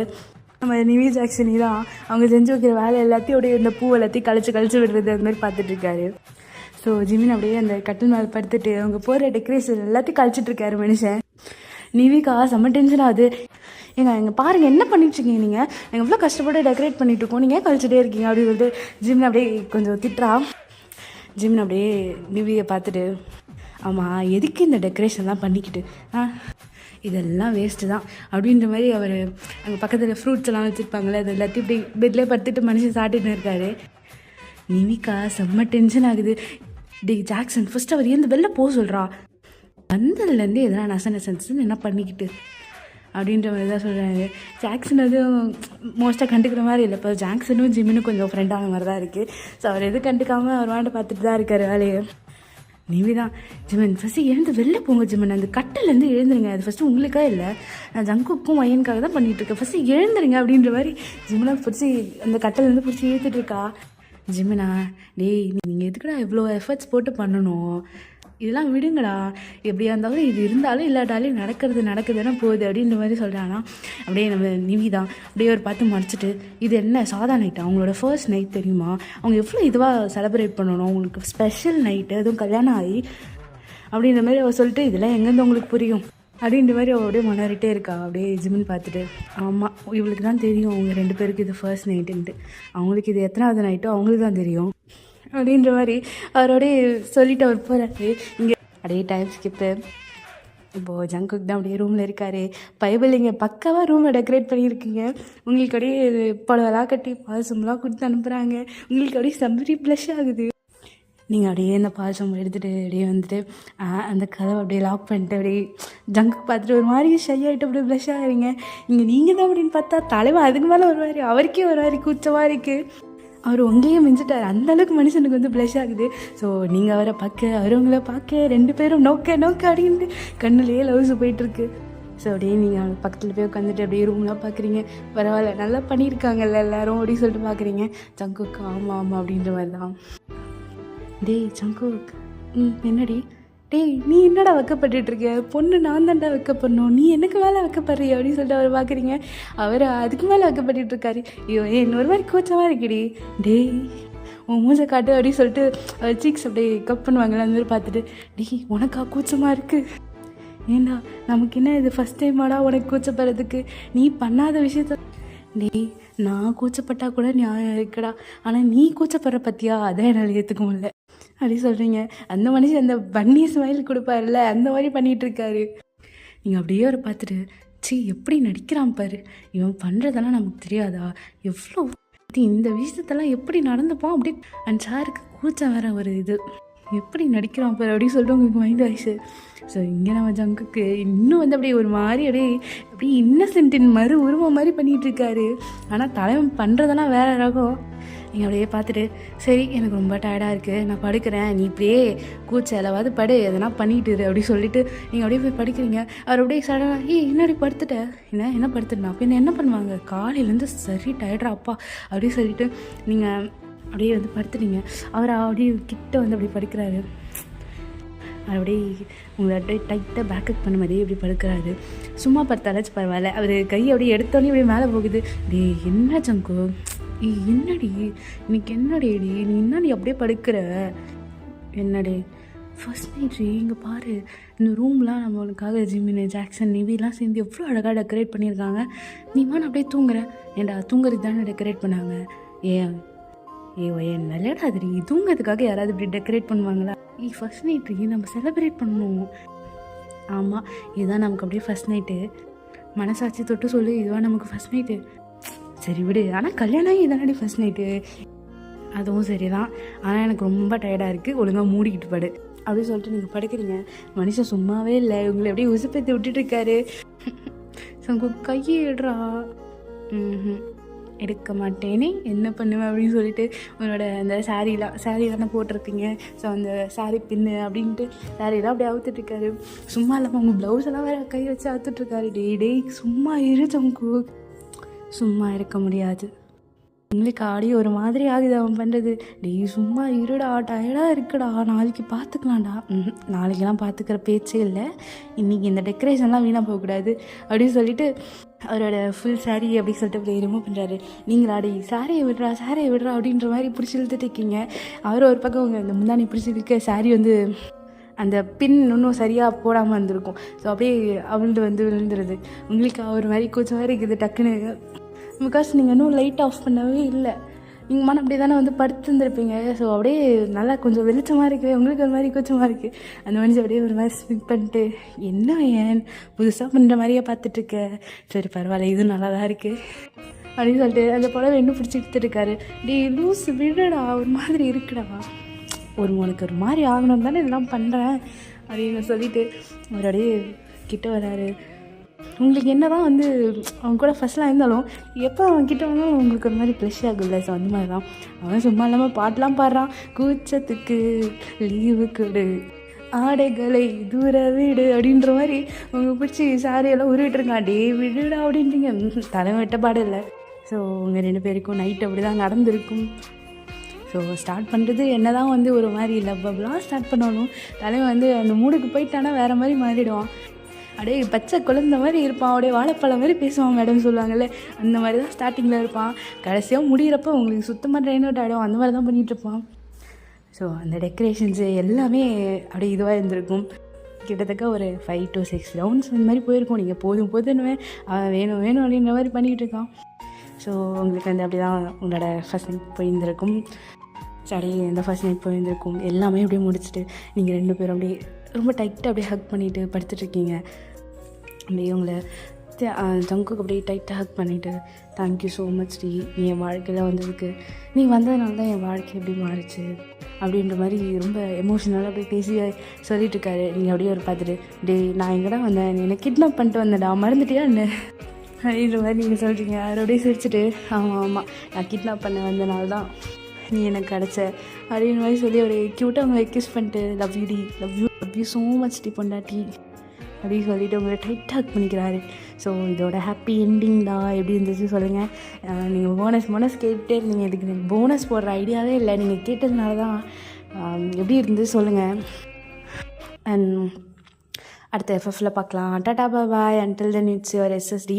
நம்ம நிவி ஜாக்சனி தான் அவங்க செஞ்சு வைக்கிற வேலை எல்லாத்தையும் அப்படியே இந்த பூ எல்லாத்தையும் கழிச்சு விடுறது அது மாதிரி பார்த்துட்ருக்காரு. ஸோ ஜிமின் அப்படியே அந்த கட்டில் மேலே படுத்துட்டு அவங்க போகிற டெக்கரேஷன் எல்லாத்தையும் கழிச்சிட்ருக்காரு மனுஷன். நிவிகா செம்ம டென்ஷன் ஆகுது. எங்கள் பாருங்கள் என்ன பண்ணிட்டுருக்கீங்க நீங்கள், எங்கள் எவ்வளோ கஷ்டப்பட்டு டெக்கரேட் பண்ணிகிட்ருக்கோம், நீங்கள் கழிச்சிட்டே இருக்கீங்க அப்படின்னு சொல்லிட்டு ஜிமின் அப்படியே கொஞ்சம் திட்டுறா. ஜிமின் அப்படியே நிவியை பார்த்துட்டு ஆமாம் எதுக்கு இந்த டெக்கரேஷன்லாம் பண்ணிக்கிட்டு இதெல்லாம் வேஸ்ட்டு தான் அப்படின்ற மாதிரி அவர் அங்கே பக்கத்தில் ஃப்ரூட்ஸ் எல்லாம் வச்சுருப்பாங்களே அது எல்லாத்தையும் இப்படி பெட்லேயே படுத்துட்டு மனுஷன் சாப்பிட்டுட்டு இருக்காரு. நிவிகா செம்ம டென்ஷன் ஆகுது. டி ஜாக்சன் ஃபஸ்ட்டு அவர் ஏன் வெளில போக சொல்கிறா, வந்ததுலேருந்து எதனா நசன்ஸ் என்ன பண்ணிக்கிட்டு அப்படின்ற மாதிரி தான் சொல்கிறாங்க. ஜாக்சன் அது மோஸ்ட்டாக கண்டுக்கிற மாதிரி இல்லை. இப்போ ஜாக்சனும் ஜிமினும் கொஞ்சம் ஃப்ரெண்டான மாதிரி தான் இருக்குது. ஸோ அவர் எதுவும் கண்டுக்காமல் அவர் வாண்ட பார்த்துட்டு தான் இருக்கார் வேலையை. நிவி தான் ஜிமன் ஃபஸ்ட்டு எழுந்து வெளில போங்க ஜிமன், அந்த கட்டிலேருந்து எழுந்துருங்க, அது ஃபஸ்ட்டு உங்களுக்காக இல்லை நான் ஜங்குக்கும் வயனுக்காக தான் பண்ணிகிட்ருக்கேன், ஃபஸ்ட்டு எழுந்துருங்க அப்படின்ற மாதிரி ஜிமனை பிடிச்சி அந்த கட்டிலேருந்து பிடிச்சி இழுத்துட்ருக்கா. ஜிமினா, டேய் நீங்கள் எதுக்குடா இவ்வளோ எஃபர்ட்ஸ் போட்டு பண்ணணும், இதெல்லாம் விடுங்கடா, எப்படியா இருந்தாலும் இது இருந்தாலும் இல்லாட்டாலும் நடக்குதுன்னா போகுது அப்படின்ற மாதிரி சொல்கிறானா. அப்படியே நம்ம நிவிதான் அப்படியே ஒரு பார்த்து மறைச்சிட்டு, இது என்ன சாதா நைட்டா, அவங்களோட ஃபர்ஸ்ட் நைட் தெரியுமா, அவங்க எவ்வளோ இதுவாக செலிப்ரேட் பண்ணணும், அவங்களுக்கு ஸ்பெஷல் நைட்டு, அதுவும் கல்யாணம் ஆகி அப்படின்ற மாதிரி அவள் சொல்லிட்டு, இதெல்லாம் எங்கேருந்து உங்களுக்கு புரியும் அப்படின்ற மாதிரி அவள் அப்படியே மணறிட்டே இருக்கா. அப்படியே ஜிம்னு பார்த்துட்டு, ஆமாம் இவளுக்கு தான் தெரியும் அவங்க 2 பேருக்கு இது ஃபர்ஸ்ட் நைட்டுன்ட்டு, அவங்களுக்கு இது எத்தனாவது நைட்டோ அவங்களுக்கு தான் தெரியும் அப்படின்ற மாதிரி அவரோடய சொல்லிட்டு அவர் போகிறாரு. இங்கே அப்படியே டைம் ஸ்கிப்பு. இப்போது ஜங்குக் தான் அப்படியே ரூமில் இருக்கார். பைபிள் இங்கே பக்காவாக ரூமை டெக்கரேட் பண்ணியிருக்கீங்க. உங்களுக்கு அப்படியே புடவெல்லாம் கட்டி பாசம்லாம் கொடுத்து அனுப்புகிறாங்க. உங்களுக்கு அப்படியே சம்பரி ப்ளஷ் ஆகுது. நீங்கள் அப்படியே இந்த பாசம் எடுத்துகிட்டு அப்படியே வந்துட்டு அந்த கதவை அப்படியே லாக் பண்ணிட்டு அப்படியே ஜங்குக்கு பார்த்துட்டு ஒரு மாதிரி ஷை ஆகிட்டு அப்படியே ப்ளஷ் ஆகிறீங்க. இங்கே நீங்கள் தான் அப்படின்னு பார்த்தா தலைவன் அதுக்கு மேலே ஒரு மாதிரி, அவருக்கே ஒரு மாதிரி கூச்சமாக இருக்குது. அவர் உங்களையே மிஞ்சிட்டார், அந்தளவுக்கு மனுஷனுக்கு வந்து ப்ளஷ் ஆகுது. ஸோ நீங்கள் அவரை பார்க்க, அவர் உங்களை பார்க்க, 2 பேரும் நோக்க அப்படின்ட்டு கண்ணுலேயே லவ்ஸ் போயிட்டுருக்கு. ஸோ அப்படியே நீங்கள் பக்கத்தில் போய் உட்காந்துட்டு அப்படியே ரூம்லாம் பார்க்குறீங்க. பரவாயில்ல நல்லா பண்ணியிருக்காங்கல்ல எல்லோரும் அப்படின்னு சொல்லிட்டு பார்க்குறீங்க. ஜங்குக்கு ஆமாம் அப்படின்ற மாதிரி தான். டேய் ஜங்குக், என்னடி டேய் நீ என்னடா வைக்கப்பட்டுருக்க, பொண்ணு நான் தான்டா வைக்கப்படணும், நீ எனக்கு மேலே வைக்கப்படுறிய அப்படின்னு சொல்லிட்டு அவர் பார்க்குறீங்க. அவர் அதுக்கு மேலே வைக்கப்பட்டுருக்காரு. ஐயோ இன்னொரு மாதிரி கூச்சமாக இருக்குடி, டேய் உன் மூஞ்சை காட்டு அப்படின்னு சொல்லிட்டு சீக்ஸ் அப்படியே கப் பண்ணுவாங்கள்ல அந்த மாதிரி பார்த்துட்டு, டேய் உனக்கா கூச்சமாக இருக்குது, ஏண்டா நமக்கு என்ன இது ஃபஸ்ட் டைமாடா உனக்கு கூச்சப்படுறதுக்கு, நீ பண்ணாத விஷயத்த, டேய் நான் கூச்சப்பட்டா கூட நியாயம் இருக்குடா, ஆனால் நீ கூச்சப்படுற பற்றியா அதான் என்னால் ஏற்றுக்க முடியல அப்படி சொல்கிறீங்க. அந்த மனுஷன் அந்த பன்னி ஸ்மைல் கொடுப்பாருல்ல அந்த மாதிரி பண்ணிகிட்ருக்காரு. நீங்கள் அப்படியே ஒரு பார்த்துட்டு, எப்படி நடிக்கிறான் பாரு, இவன் பண்ணுறதெல்லாம் நமக்கு தெரியாதா, எவ்வளோ இந்த விஷயத்தெல்லாம் எப்படி நடந்துப்போம் அப்படி. அண்ட் சாருக்கு கூச்சம் வேற ஒரு இது, எப்படி நடிக்கிறான் பாரு அப்படின்னு சொல்லிட்டு உங்களுக்கு மைண்ட் ஆயிடுச்சு. ஸோ இங்கே நம்ம ஜங்குக்கு இன்னும் வந்து அப்படியே ஒரு மாதிரி அப்படியே இன்னசென்ட்டின் உருவம் மாதிரி பண்ணிகிட்ருக்காரு. ஆனால் தலைவன் பண்ணுறதெல்லாம் வேறு ரகம். நீங்கள் அப்படியே பார்த்துட்டு, சரி எனக்கு ரொம்ப டயர்டாக இருக்குது நான் படுக்கிறேன், நீ இப்படியே கூச்சலாவது படு எதனா பண்ணிட்டு இரு அப்படி சொல்லிவிட்டு நீங்கள் அப்படியே போய் படுக்கிறீங்க. அவர் அப்படியே சடனாக என்னடி படுத்துட்டேன், என்ன படுத்துட்டேன் அப்போ என்ன பண்ணுவாங்க, காலையிலேருந்து சரி டயர்டா அப்பா அப்படி சொல்லிவிட்டு நீங்கள் அப்படியே வந்து படுத்துட்டீங்க. அவர் அப்படியே கிட்ட வந்து அப்படி படுக்கிறாரு. அப்படியே உங்களை அப்படியே டைட்டாக பேக்கப் பண்ண மாதிரியே இப்படி படுக்கிறாரு. சும்மா படுத்தாலாச்சும் பரவாயில்ல, அவர் கை அப்படியே எடுத்தோடனே அப்படியே மேலே போகுது. டே என்ன ஜங்கு, என்னடி இன்னைக்கு என்னடி நீ என்னடி அப்படியே படுக்கிற, என்னடி ஃபர்ஸ்ட் நைட் இங்கே பாரு, இந்த ரூம்லாம் நம்மளுக்காக ஜிமினு ஜாக்சன் நிவிலாம் சேர்ந்து எவ்வளோ அழகாக டெக்கரேட் பண்ணியிருக்காங்க, நீ வேணா அப்படியே தூங்குற, ஏண்டா தூங்குறது தானே டெக்கரேட் பண்ணாங்க, ஏன் நல்லடா அது தூங்கிறதுக்காக யாராவது இப்படி டெக்கரேட் பண்ணுவாங்களா, ஃபர்ஸ்ட் நைட்டு நம்ம செலிப்ரேட் பண்ணணும். ஆமாம் இதுதான் நமக்கு அப்படியே ஃபர்ஸ்ட் நைட்டு, மனசாட்சி தொட்டு சொல்லு இதுவாக நமக்கு ஃபர்ஸ்ட் நைட்டு, சரி விடு, ஆனால் கல்யாணம் இதானடி ஃபர்ஸ்ட் நைட்டு, அதுவும் சரி தான், ஆனால் எனக்கு ரொம்ப டயர்டாக இருக்குது ஒழுங்காக மூடிக்கிட்டு படு அப்படின்னு சொல்லிட்டு நீங்கள் படுக்கிறீங்க. மனுஷன் சும்மாவே இல்லை, உங்களை அப்படியே உசுப்பேற்றி விட்டுட்டுருக்காரு. கையை எடுறா, எடுக்க மாட்டேனே என்ன பண்ணுவேன் அப்படின்னு சொல்லிட்டு உன்னோட அந்த சாரீ தானே போட்டிருப்பீங்க, ஸோ அந்த சாரீ பின்னு அப்படின்ட்டு சாரீலாம் அப்படியே அவுத்துட்ருக்காரு. சும்மா இல்லாமல் உங்கள் ப்ளவுஸ் எல்லாம் வேறு கை வச்சு அவுத்துட்ருக்காரு. டேய் சும்மா இரு ஜங்கு, சும்மா இருக்க முடியாது, உங்களுக்கு ஆடி ஒரு மாதிரி ஆகுது அவன் பண்ணுறது. டேய் சும்மா இருடா, டயர்டாக இருக்குடா, நாளைக்கு பார்த்துக்கலாம்டா. நாளைக்கெல்லாம் பார்த்துக்கிற பேச்சே இல்லை, இன்றைக்கி இந்த டெக்கரேஷன்லாம் வீணாக போகக்கூடாது அப்படின்னு சொல்லிட்டு அவரோட ஃபுல் சாரீ அப்படி சொல்லிட்டு அப்படியே ரிமூவ் பண்ணுறாரு. நீங்களாடி சாரியை விடுறா அப்படின்ற மாதிரி பிடிச்சி இழுத்துட்டு இருக்கீங்க. அவர் ஒரு பக்கம் உங்கள் இந்த முந்தானி பிடிச்சி இருக்க சாரீ வந்து அந்த பின் இன்னும் சரியாக போடாமல் இருந்திருக்கும். ஸோ அப்படியே அவள்கிட்ட வந்து விழுந்துருது. உங்களுக்கு ஒரு மாதிரி கூச்சமாக இருக்குது டக்குன்னு, பிகாஸ் நீங்கள் இன்னும் லைட் ஆஃப் பண்ணவே இல்லை, நீங்கள் மனம் அப்படியே தானே வந்து படுத்துருந்துருப்பீங்க. ஸோ அப்படியே நல்லா கொஞ்சம் வெளிச்சமாக இருக்குது, உங்களுக்கு ஒரு மாதிரி கூச்சமாக இருக்குது. அந்த மனுஷன் அப்படியே ஒரு மாதிரி ஸ்பிக் பண்ணிட்டு, என்ன ஏன் புதுசாக பண்ணுற மாதிரியே பார்த்துட்ருக்க, சரி பரவாயில்ல இதுவும் நல்லா தான் இருக்குது அப்படின்னு சொல்லிட்டு அந்த புடவை இன்னும் பிடிச்சி எடுத்துருக்காரு. டே லூஸ் விடுடா, ஒரு மாதிரி இருக்குடா, உனக்கு ஒரு மாதிரி ஆகணும் தானே இதெல்லாம் பண்ணுறேன் அப்படின்னு சொல்லிட்டு அவர் அப்படியே கிட்ட வராரு. உங்களுக்கு என்ன தான் வந்து அவங்க கூட ஃபஸ்ட்லாம் இருந்தாலும் எப்போ அவன் கிட்ட வந்தாலும் உங்களுக்கு ஒரு மாதிரி ப்ளஷ் ஆகும்ல. ஸோ அந்த மாதிரி தான் அவன் சும்மா இல்லாமல் பாட்டெலாம் பாடுறான். கூச்சத்துக்கு லீவு கொடு, ஆடைகளை தூர வீடு அப்படின்ற மாதிரி அவங்க பிடிச்சி சாரியெல்லாம் உருவிட்டுருக்கான். டே விடுடா அப்படின்றீங்க, தலைமை விட்ட பாடம் இல்லை. ஸோ உங்கள் 2 பேருக்கும் நைட் அப்படி தான் நடந்திருக்கும். ஸோ ஸ்டார்ட் பண்ணுறது என்ன தான் வந்து ஒரு மாதிரி லவ்வபுளாக ஸ்டார்ட் பண்ணணும், தலைவன் வந்து அந்த மூடுக்கு போயிட்டானா வேறு மாதிரி மாறிடுவான். அப்படியே பச்சை குழந்த மாதிரி இருப்பான், அப்படியே வாழைப்பழம் மாதிரி பேசுவான் மேடம் சொல்லுவாங்கள்ல, அந்த மாதிரி தான் ஸ்டார்டிங்கில் இருப்பான். கடைசியாக முடிகிறப்ப உங்களுக்கு சுத்தமாக ட்ரெயின் அவுட் ஆகிடும், அந்த மாதிரி தான் பண்ணிகிட்ருப்பான். ஸோ அந்த டெக்கரேஷன்ஸு எல்லாமே அப்படியே இதுவாக இருந்திருக்கும். கிட்டத்தட்ட ஒரு 5 to 6 ரவுண்ட்ஸ் அந்த மாதிரி போயிருக்கோம். நீங்கள் போதும் போதுன்னு அவன் வேணும் வேணும் அப்படின்ற மாதிரி பண்ணிக்கிட்டு இருக்கான். ஸோ உங்களுக்கு வந்து அப்படி தான் உங்களோட ஃபர்ஸ்ட் நைட் போயிருந்திருக்கும். சரி, இந்த ஃபர்ஸ்ட் நைட் போயிருந்திருக்கும். எல்லாமே அப்படியே முடிச்சுட்டு நீங்கள் 2 பேரும் அப்படியே ரொம்ப டைட்டாக அப்படியே ஹக் பண்ணிவிட்டு படுத்துட்ருக்கீங்க. அப்படியே உங்களை ஜங்குக்கு அப்படியே டைட்டாக ஹக் பண்ணிவிட்டு, தேங்க்யூ ஸோ மச் டி, நீ என் வாழ்க்கையில் வந்ததுக்கு, நீ வந்ததுனால தான் என் வாழ்க்கை எப்படி மாறிச்சு அப்படின்ற மாதிரி ரொம்ப எமோஷனலாக அப்படியே பேசி சொல்லிட்டுருக்காரு. நீங்கள் அப்படியே ஒரு பார்த்துட்டு, டே நான் எங்கடா வந்தேன், நீ என்னை கிட்னாப் பண்ணிட்டு வந்தேன்டா, மறந்துட்டியா என்ன அப்படின்ற மாதிரி நீங்கள் சொல்கிறீங்க. அவரோடய சிரிச்சுட்டு, ஆமாம் ஆமாம் நான் கிட்னாப் பண்ண வந்தனால தான் நீ எனக்கு கிடச்ச அப்படின்ற மாதிரி சொல்லி ஒரு க்யூட்டாக அவங்களை கிஸ் பண்ணிட்டு, லவ் யூ டி, லவ் யூ ஸோ மச் டி பொண்டாட்டி அப்படின்னு சொல்லிவிட்டு உங்களை டைட் ஹக் பண்ணிக்கிறாரு. ஸோ இதோட ஹாப்பி எண்டிங் தான். எப்படி இருந்துச்சு சொல்லுங்கள். நீங்கள் போனஸ் கேட்டுகிட்டே இருந்தீங்க, இதுக்கு எனக்கு போனஸ் போடுற ஐடியாவே இல்லை, நீங்கள் கேட்டதுனால தான். எப்படி இருந்துச்சு சொல்லுங்கள். அண்ட் அடுத்த எஃப்எஃப்ல பார்க்கலாம். Tata bye. Until then it's your SSD.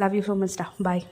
Love you so much டா. பாய்.